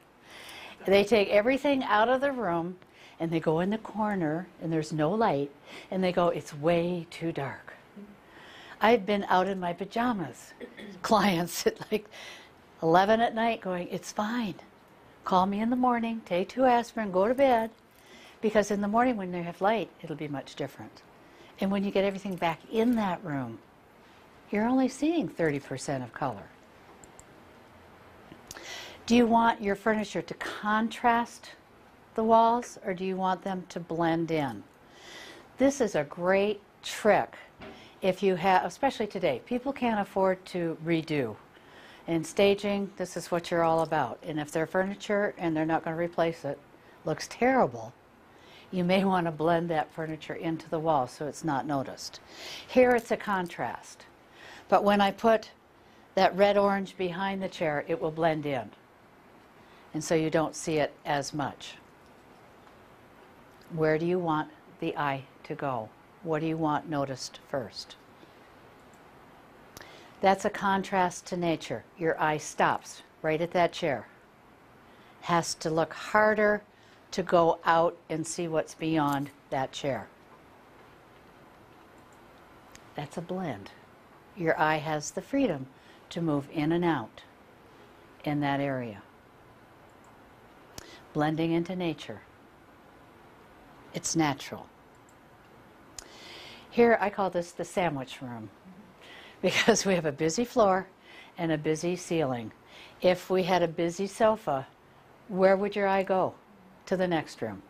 They take everything out of the room and they go in the corner and there's no light and they go, it's way too dark. I've been out in my pajamas, clients at like 11 at night going, it's fine. Call me in the morning, take 2 aspirin, go to bed. Because in the morning when they have light, it'll be much different. And when you get everything back in that room, you're only seeing 30% of color. Do you want your furniture to contrast the walls or do you want them to blend in? This is a great trick if you have, especially today, people can't afford to redo. In staging, this is what you're all about. And if their furniture, and they're not going to replace it, looks terrible, you may want to blend that furniture into the wall so it's not noticed. Here it's a contrast. But when I put that red-orange behind the chair, it will blend in. And so you don't see it as much. Where do you want the eye to go? What do you want noticed first? That's a contrast to nature. Your eye stops right at that chair. Has to look harder to go out and see what's beyond that chair. That's a blend. Your eye has the freedom to move in and out in that area. Blending into nature. It's natural. Here I call this the sandwich room because we have a busy floor and a busy ceiling. If we had a busy sofa, where would your eye go? To the next room.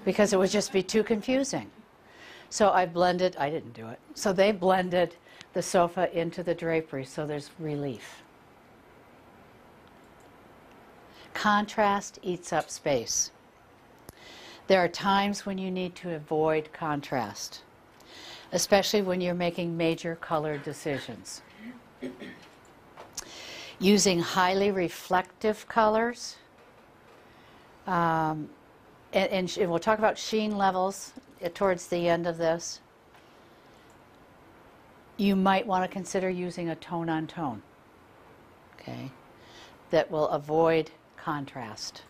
Because it would just be too confusing. So I didn't do it. So they blended the sofa into the drapery so there's relief. Contrast eats up space. There are times when you need to avoid contrast, especially when you're making major color decisions. Using highly reflective colors, and we'll talk about sheen levels towards the end of this. You might want to consider using a tone-on-tone, okay, that will avoid contrast.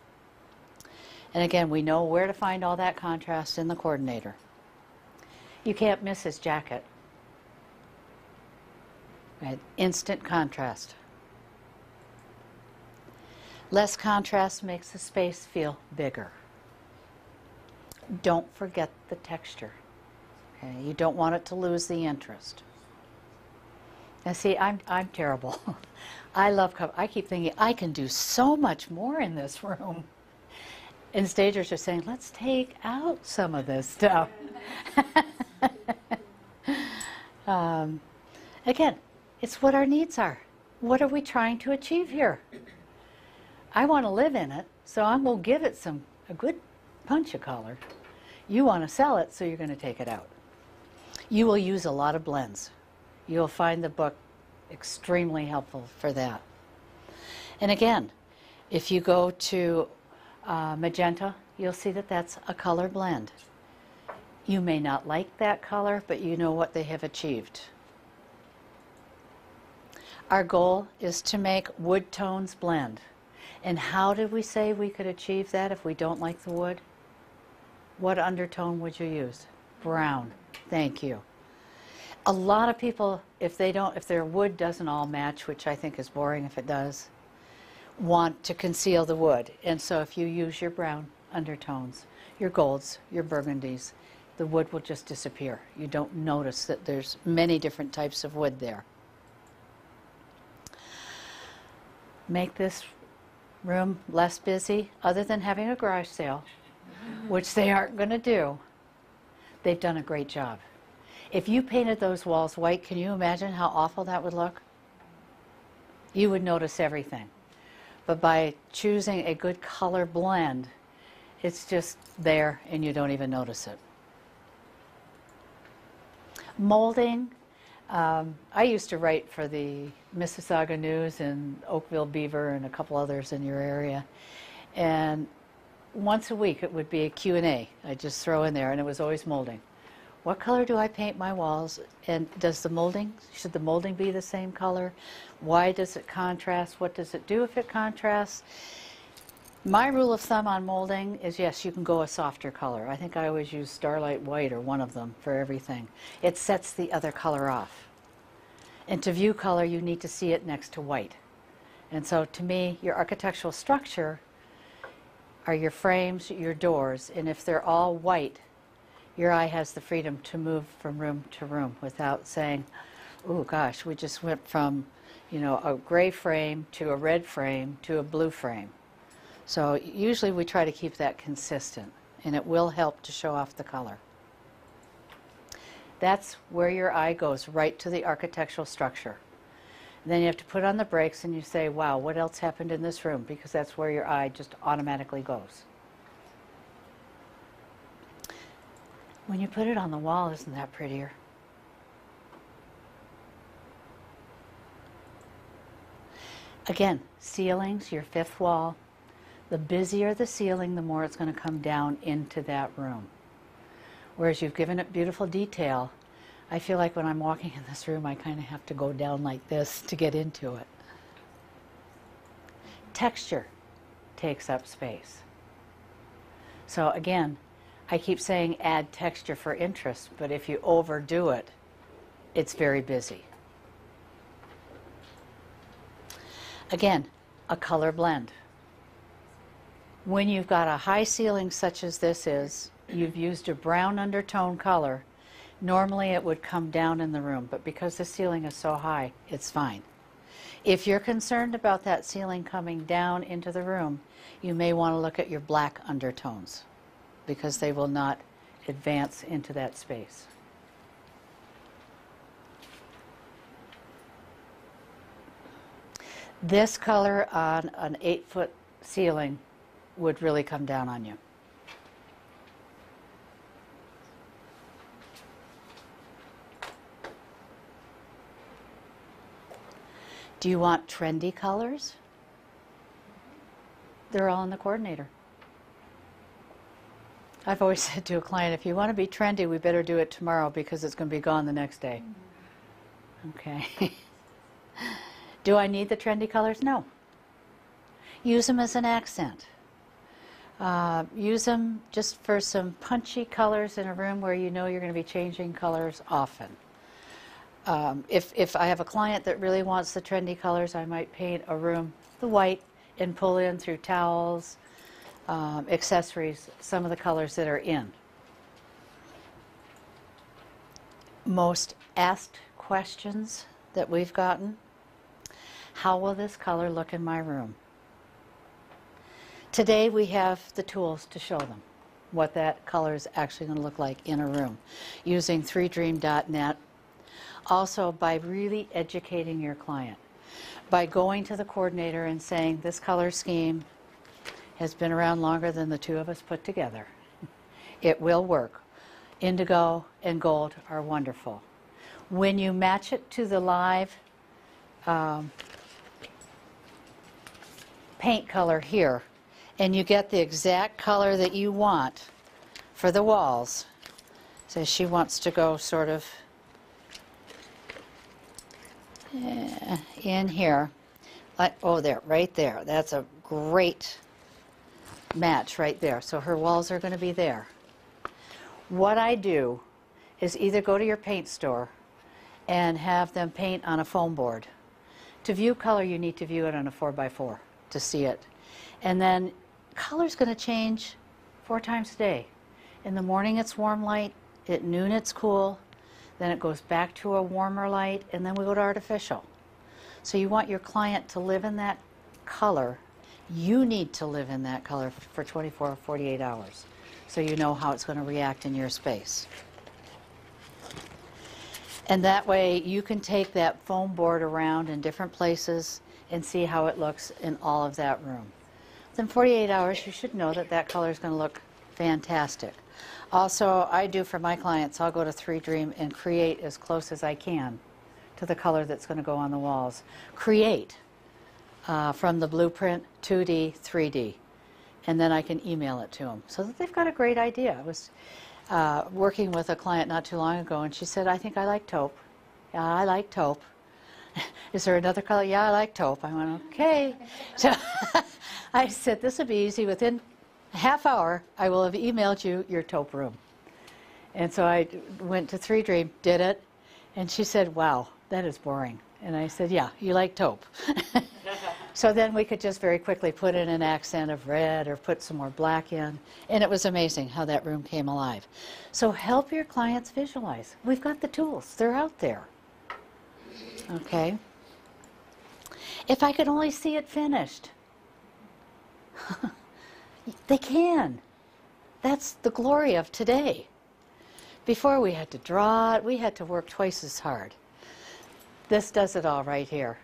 And again, we know where to find all that contrast in the coordinator. You can't miss his jacket. Right? Instant contrast. Less contrast makes the space feel bigger. Don't forget the texture. Okay? You don't want it to lose the interest. Now see, I'm terrible. I love color. I keep thinking, I can do so much more in this room. And stagers are saying, let's take out some of this stuff. Again, it's what our needs are. What are we trying to achieve here? I want to live in it, so I'm going to give it a good punch of color. You want to sell it, so you're going to take it out. You will use a lot of blends. You'll find the book extremely helpful for that. And again, if you go to magenta, you'll see that that's a color blend. You may not like that color, but you know what they have achieved. Our goal is to make wood tones blend. And how did we say we could achieve that if we don't like the wood? What undertone would you use? Brown. Thank you. A lot of people, if their wood doesn't all match, which I think is boring if it does, want to conceal the wood. And so if you use your brown undertones, your golds, your burgundies, the wood will just disappear. You don't notice that there's many different types of wood there. Make this room less busy, other than having a garage sale, which they aren't going to do. They've done a great job. If you painted those walls white, can you imagine how awful that would look? You would notice everything. But by choosing a good color blend, it's just there and you don't even notice it. Molding. I used to write for the Mississauga News and Oakville Beaver and a couple others in your area. And once a week it would be a Q&A. I'd just throw in there, and it was always molding. What color do I paint my walls? And should the molding be the same color? Why does it contrast? What does it do if it contrasts? My rule of thumb on molding is, yes, you can go a softer color. I think I always use Starlight White or one of them for everything. It sets the other color off. And to view color, you need to see it next to white. And so to me, your architectural structure are your frames, your doors, and if they're all white, your eye has the freedom to move from room to room without saying, oh gosh, we just went from, a gray frame to a red frame to a blue frame. So usually we try to keep that consistent, and it will help to show off the color. That's where your eye goes, right to the architectural structure. And then you have to put on the brakes and you say, wow, what else happened in this room? Because that's where your eye just automatically goes. When you put it on the wall, isn't that prettier? Again, ceilings, your fifth wall. The busier the ceiling, the more it's going to come down into that room. Whereas you've given it beautiful detail, I feel like when I'm walking in this room, I kind of have to go down like this to get into it. Texture takes up space. So again, I keep saying add texture for interest, but if you overdo it, it's very busy. Again, a color blend. When you've got a high ceiling such as this is, you've used a brown undertone color, normally it would come down in the room, but because the ceiling is so high, it's fine. If you're concerned about that ceiling coming down into the room, you may want to look at your black undertones because they will not advance into that space. This color on an 8-foot ceiling would really come down on you. Do you want trendy colors? They're all in the coordinator. I've always said to a client, if you want to be trendy, we better do it tomorrow because it's going to be gone the next day. Okay. Do I need the trendy colors? No. Use them as an accent. Use them just for some punchy colors in a room where you know you're going to be changing colors often. If I have a client that really wants the trendy colors, I might paint a room the white and pull in through towels, accessories, some of the colors that are in. Most asked questions that we've gotten: how will this color look in my room? Today we have the tools to show them what that color is actually going to look like in a room using 3dream.net. Also by really educating your client. By going to the coordinator and saying, this color scheme has been around longer than the two of us put together. It will work. Indigo and gold are wonderful. When you match it to the live paint color here, and you get the exact color that you want for the walls, so she wants to go sort of in here, oh there, right there, that's a great match right there. So her walls are going to be there. What I do is either go to your paint store and have them paint on a foam board. To view color, you need to view it on a 4x4 to see it. And then color's going to change 4 times a day. In the morning it's warm light, at noon it's cool, then it goes back to a warmer light, and then we go to artificial. So you want your client to live in that color. You need to live in that color for 24 or 48 hours so you know how it's going to react in your space. And that way you can take that foam board around in different places and see how it looks in all of that room. Within 48 hours you should know that that color is going to look fantastic. Also, I do for my clients, I'll go to 3Dream and create as close as I can to the color that's going to go on the walls. Create from the blueprint, 2D, 3D, and then I can email it to them so that they've got a great idea. I was working with a client not too long ago, and she said, I think I like taupe. Yeah, I like taupe. Is there another color? Yeah, I like taupe. I went, okay. So I said, this will be easy. Within a half hour, I will have emailed you your taupe room. And so I went to 3Dream, did it, and she said, wow, that is boring. And I said, yeah, you like taupe. So then we could just very quickly put in an accent of red or put some more black in. And it was amazing how that room came alive. So help your clients visualize. We've got the tools. They're out there. Okay? If I could only see it finished. They can. That's the glory of today. Before we had to draw it, we had to work twice as hard. This does it all right here.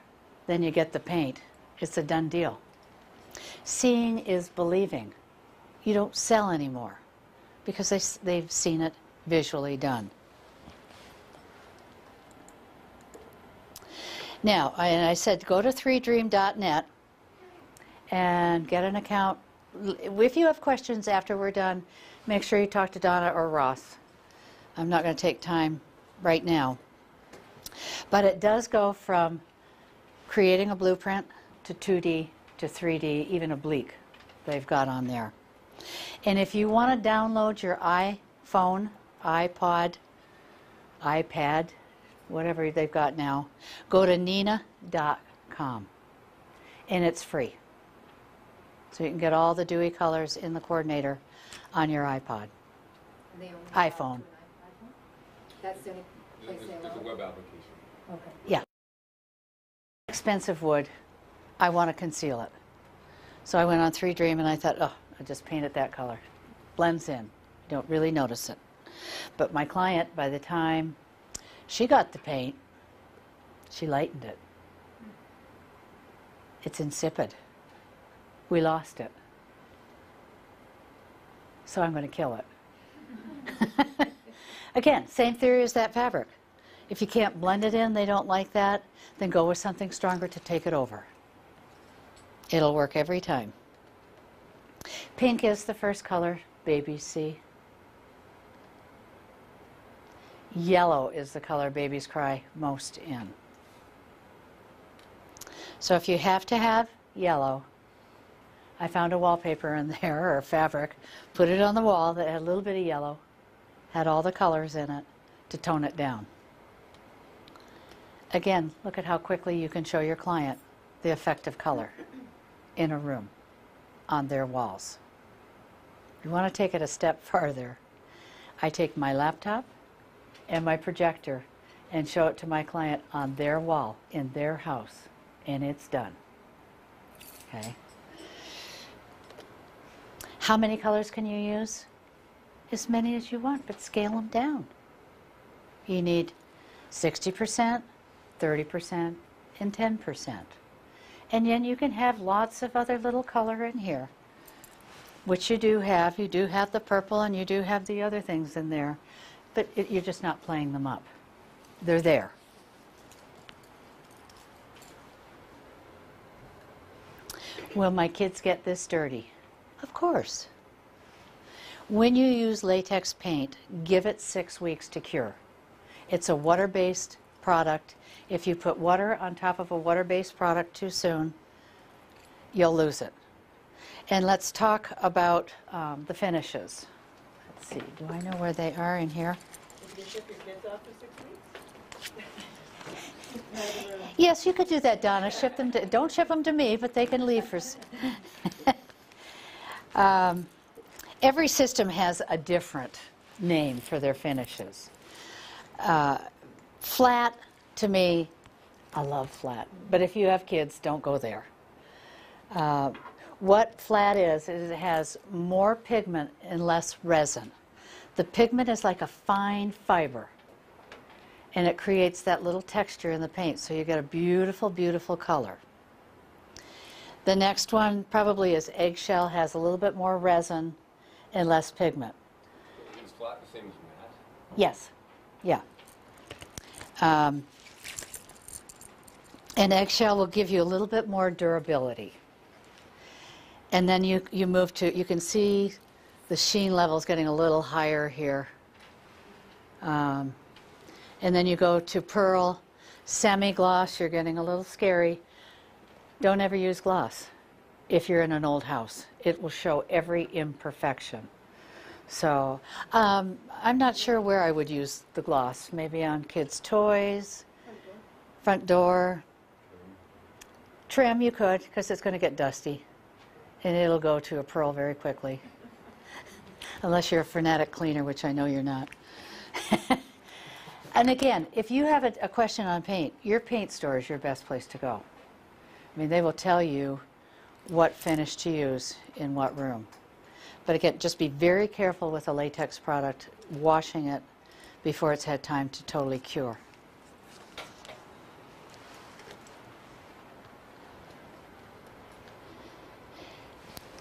Then you get the paint. It's a done deal. Seeing is believing. You don't sell anymore because they've seen it visually done. Now, I said go to 3dream.net and get an account. If you have questions after we're done, make sure you talk to Donna or Ross. I'm not going to take time right now. But it does go from creating a blueprint to 2D to 3D, even oblique they've got on there. And if you want to download your iPhone, iPod, iPad, whatever they've got now, go to nina.com, and it's free. So you can get all the Dewey colors in the coordinator on your iPod, iPhone. That's the only place they There's a allow? web application. Okay. Yeah. Expensive wood, I want to conceal it. So I went on 3Dream and I thought, oh, I'll just paint it that color. Blends in. You don't really notice it. But my client, by the time she got the paint, she lightened it. It's insipid. We lost it. So I'm going to kill it. Again, same theory as that fabric. If you can't blend it in, they don't like that, then go with something stronger to take it over. It'll work every time. Pink is the first color babies see. Yellow is the color babies cry most in. So if you have to have yellow, I found a wallpaper in there, or fabric, put it on the wall that had a little bit of yellow, had all the colors in it to tone it down. Again, look at how quickly you can show your client the effect of color in a room on their walls. If you want to take it a step farther, I take my laptop and my projector and show it to my client on their wall in their house, and it's done. Okay. How many colors can you use? As many as you want, but scale them down. You need 60%, 30%, and 10%. And then you can have lots of other little color in here, which you do have. You do have the purple and you do have the other things in there, but you're just not playing them up. They're there. Will my kids get this dirty? Of course. When you use latex paint, give it 6 weeks to cure. It's a water-based product. If you put water on top of a water-based product too soon, you'll lose it. And let's talk about the finishes. Let's see, do I know where they are in here? Did you ship your kids off for 6 weeks? Yes, you could do that, Donna. Ship them to, don't ship them to me, but they can leave for... Every system has a different name for their finishes. Flat, to me, I love flat. But if you have kids, don't go there. What flat is it has more pigment and less resin. The pigment is like a fine fiber, and it creates that little texture in the paint, so you get a beautiful, beautiful color. The next one probably is eggshell, has a little bit more resin and less pigment. Is flat the same as matte? Yes, yeah. And eggshell will give you a little bit more durability. And then you move to, you can see the sheen levels getting a little higher here. And then you go to pearl, semi-gloss, you're getting a little scary. Don't ever use gloss if you're in an old house. It will show every imperfection. So I'm not sure where I would use the gloss. Maybe on kids' toys, front door. Trim you could, because it's going to get dusty. And it'll go to a pearl very quickly. Unless you're a fanatic cleaner, which I know you're not. And again, if you have a question on paint, your paint store is your best place to go. I mean, they will tell you what finish to use in what room. But again, just be very careful with a latex product, washing it before it's had time to totally cure.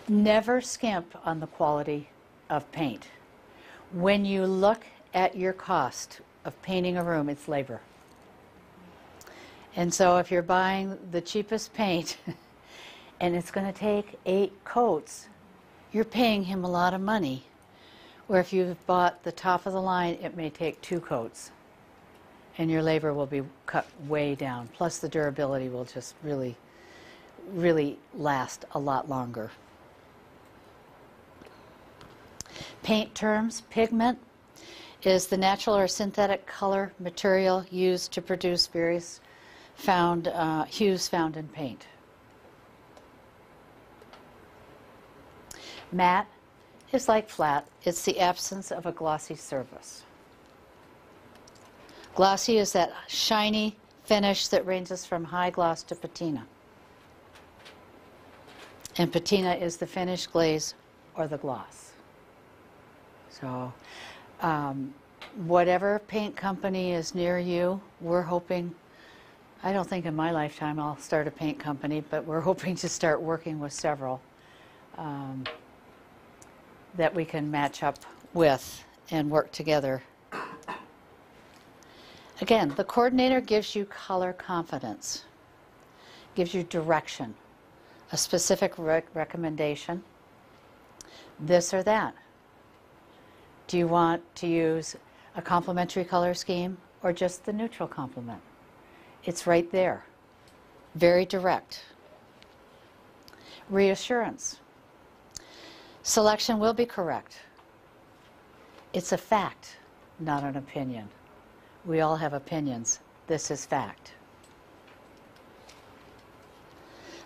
Never skimp on the quality of paint. When you look at your cost of painting a room, it's labor. And so if you're buying the cheapest paint and it's going to take 8 coats, you're paying him a lot of money. Where if you've bought the top of the line, it may take 2 coats. And your labor will be cut way down. Plus the durability will just really, really last a lot longer. Paint terms: pigment is the natural or synthetic color material used to produce various hues found in paint. Matte is like flat. It's the absence of a glossy surface. Glossy is that shiny finish that ranges from high gloss to patina. And patina is the finish, glaze, or the gloss. So whatever paint company is near you, we're hoping, I don't think in my lifetime I'll start a paint company, but we're hoping to start working with several that we can match up with and work together. Again, the coordinator gives you color confidence, gives you direction, a specific recommendation, this or that. Do you want to use a complementary color scheme or just the neutral complement? It's right there, very direct. Reassurance. Selection will be correct. It's a fact, not an opinion. We all have opinions. This is fact.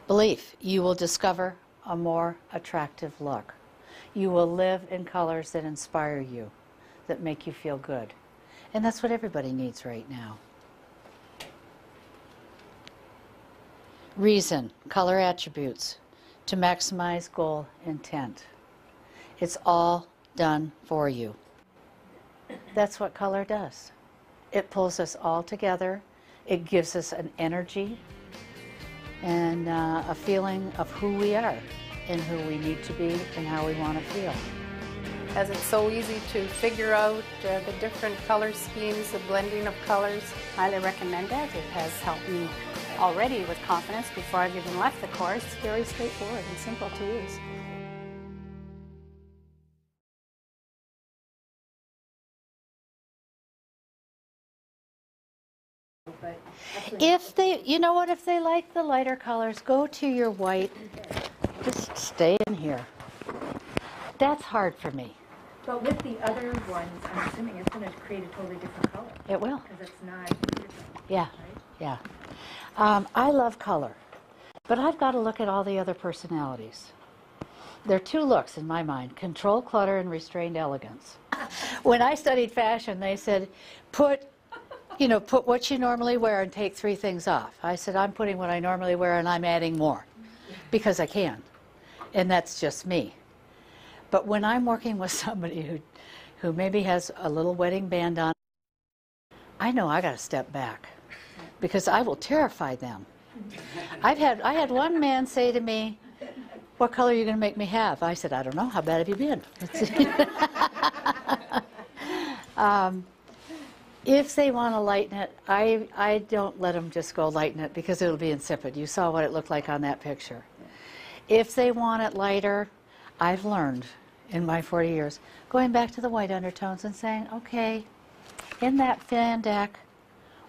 Belief. You will discover a more attractive look. You will live in colors that inspire you, that make you feel good. And that's what everybody needs right now. Reason. Color attributes to maximize goal intent. It's all done for you. That's what color does. It pulls us all together. It gives us an energy and a feeling of who we are and who we need to be and how we want to feel. As it's so easy to figure out the different color schemes, the blending of colors. Highly recommend it. It has helped me already with confidence before I've even left the course. It's very straightforward and simple to use. If they, you know what, if they like the lighter colors, go to your white. Just stay in here. That's hard for me. But with the other ones, I'm assuming it's going to create a totally different color. It will. Because it's not different. Yeah, right? yeah. I love color, but I've got to look at all the other personalities. There are 2 looks in my mind: control clutter and restrained elegance. When I studied fashion, they said, put what you normally wear and take 3 things off. I said, I'm putting what I normally wear and I'm adding more because I can. And that's just me. But when I'm working with somebody who maybe has a little wedding band on, I know I got to step back because I will terrify them. I had one man say to me, "What color are you going to make me have?" I said, "I don't know. How bad have you been?" If they want to lighten it, I don't let them just go lighten it because it'll be insipid. You saw what it looked like on that picture. If they want it lighter, I've learned in my 40 years, going back to the white undertones and saying, okay, in that fan deck,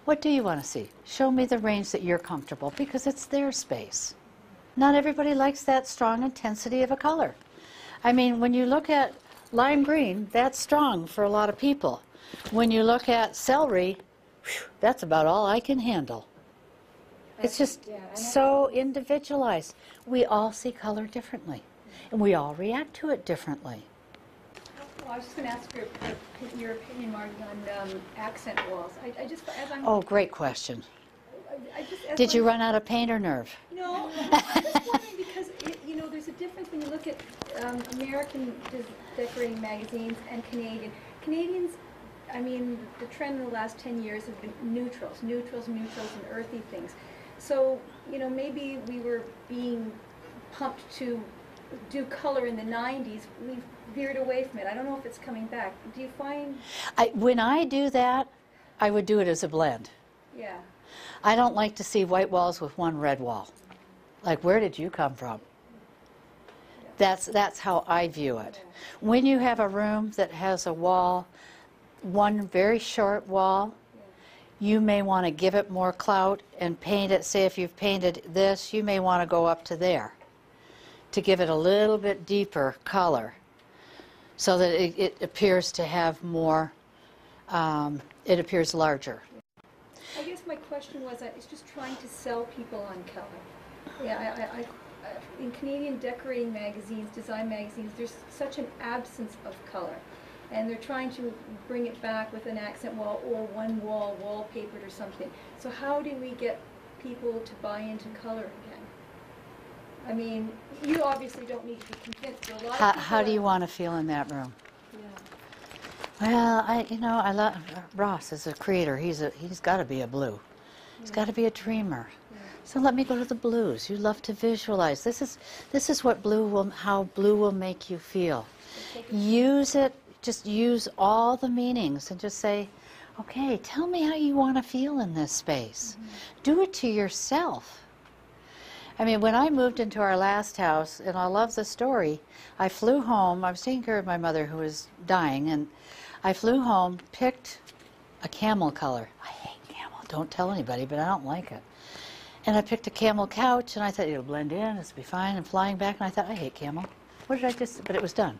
what do you want to see? Show me the range that you're comfortable, because it's their space. Not everybody likes that strong intensity of a color. I mean, when you look at lime green, that's strong for a lot of people. When you look at celery, whew, that's about all I can handle. It's just so individualized. We all see color differently, and we all react to it differently. Well, I was just going to ask for your opinion, Marty, on accent walls. I just, as I'm... Oh, great question. As Did you run out of paint or nerve? No, I'm just wondering because, there's a difference when you look at American decorating magazines and Canadian. Canadians, I mean, the trend in the last 10 years has been neutrals, and earthy things. So, maybe we were being pumped to do color in the 90s, we've veered away from it. I don't know if it's coming back. Do you find? When I do that, I would do it as a blend. Yeah. I don't like to see white walls with one red wall. Like, where did you come from? That's how I view it. When you have a room that has a wall, one very short wall, you may want to give it more clout and paint it. Say if you've painted this, you may want to go up to there to give it a little bit deeper color so that it appears to have more, it appears larger. I guess my question was, it's just trying to sell people on color. Yeah, in Canadian decorating magazines, design magazines, there's such an absence of color. And they're trying to bring it back with an accent wall or one wall wallpapered or something. So how do we get people to buy into color again? I mean, you obviously don't need to be convinced. But a lot of How do you want to feel in that room? Well, I love Ross as a creator. He's got to be a blue. He's got to be a dreamer. So let me go to the blues. You love to visualize. This is what how blue will make you feel. Use it. Just use all the meanings and just say, okay, tell me how you want to feel in this space. Do it to yourself. I mean, when I moved into our last house, and I love the story, I flew home. I was taking care of my mother who was dying, and I flew home, picked a camel color. I hate camel. Don't tell anybody, but I don't like it. And I picked a camel couch, and I thought it'll blend in, it'll be fine. And flying back, and I thought, I hate camel. What did I just? But it was done.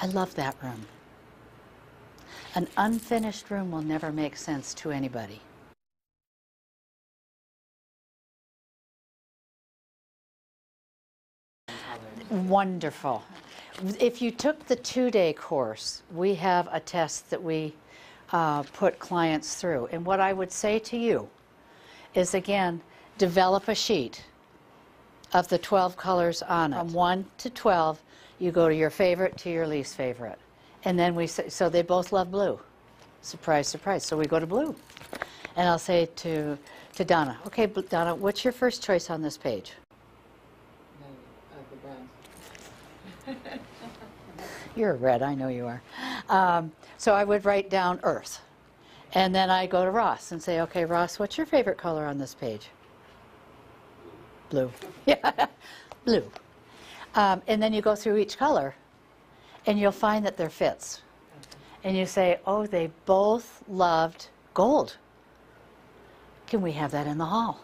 I love that room. An unfinished room will never make sense to anybody. Wonderful. If you took the 2-day course, we have a test that we put clients through. And what I would say to you is, again, develop a sheet of the 12 colors on it. From 1 to 12, you go to your favorite to your least favorite. And then we say, so they both love blue. Surprise, surprise. So we go to blue. And I'll say to Donna, okay, Donna, what's your first choice on this page? The brown. You're red, I know you are. So I would write down earth. And then I go to Ross and say, okay, Ross, what's your favorite color on this page? Blue. Yeah, blue. And then you go through each color, and you'll find that there fits. And you say, oh, they both loved gold. Can we have that in the hall?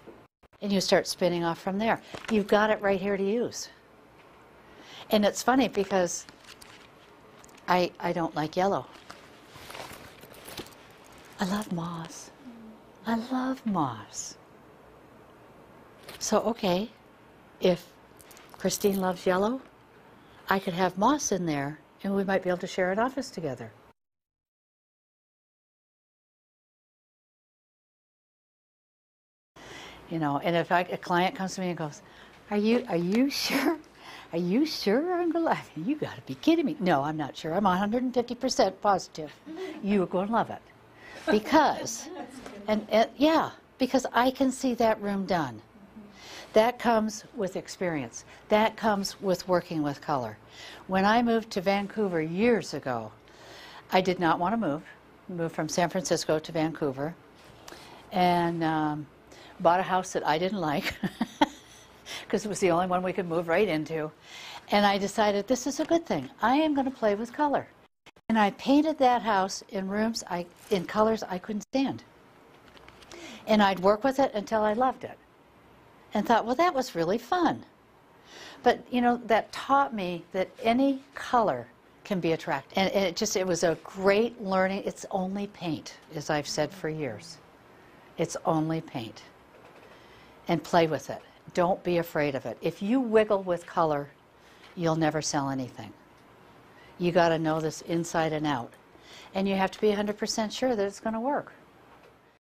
And you start spinning off from there. You've got it right here to use. And it's funny because I don't like yellow. I love moss. I love moss. So, okay, if Christine loves yellow, I could have moss in there, and we might be able to share an office together. You know, and if a client comes to me and goes, are you sure? Are you sure I'm going to love it? You got to be kidding me. No, I'm not sure. I'm 150% positive. You are going to love it. Because, yeah, because I can see that room done. That comes with experience. That comes with working with color. When I moved to Vancouver years ago, I did not want to move. Moved from San Francisco to Vancouver, and bought a house that I didn't like because it was the only one we could move right into. And I decided this is a good thing. I am going to play with color. And I painted that house in rooms, in colors I couldn't stand. And I'd work with it until I loved it. And thought, well, that was really fun. But, you know, that taught me that any color can be attractive. And it was a great learning. It's only paint, as I've said for years. It's only paint. And play with it. Don't be afraid of it. If you wiggle with color, you'll never sell anything. You got to know this inside and out. And you have to be 100% sure that it's going to work.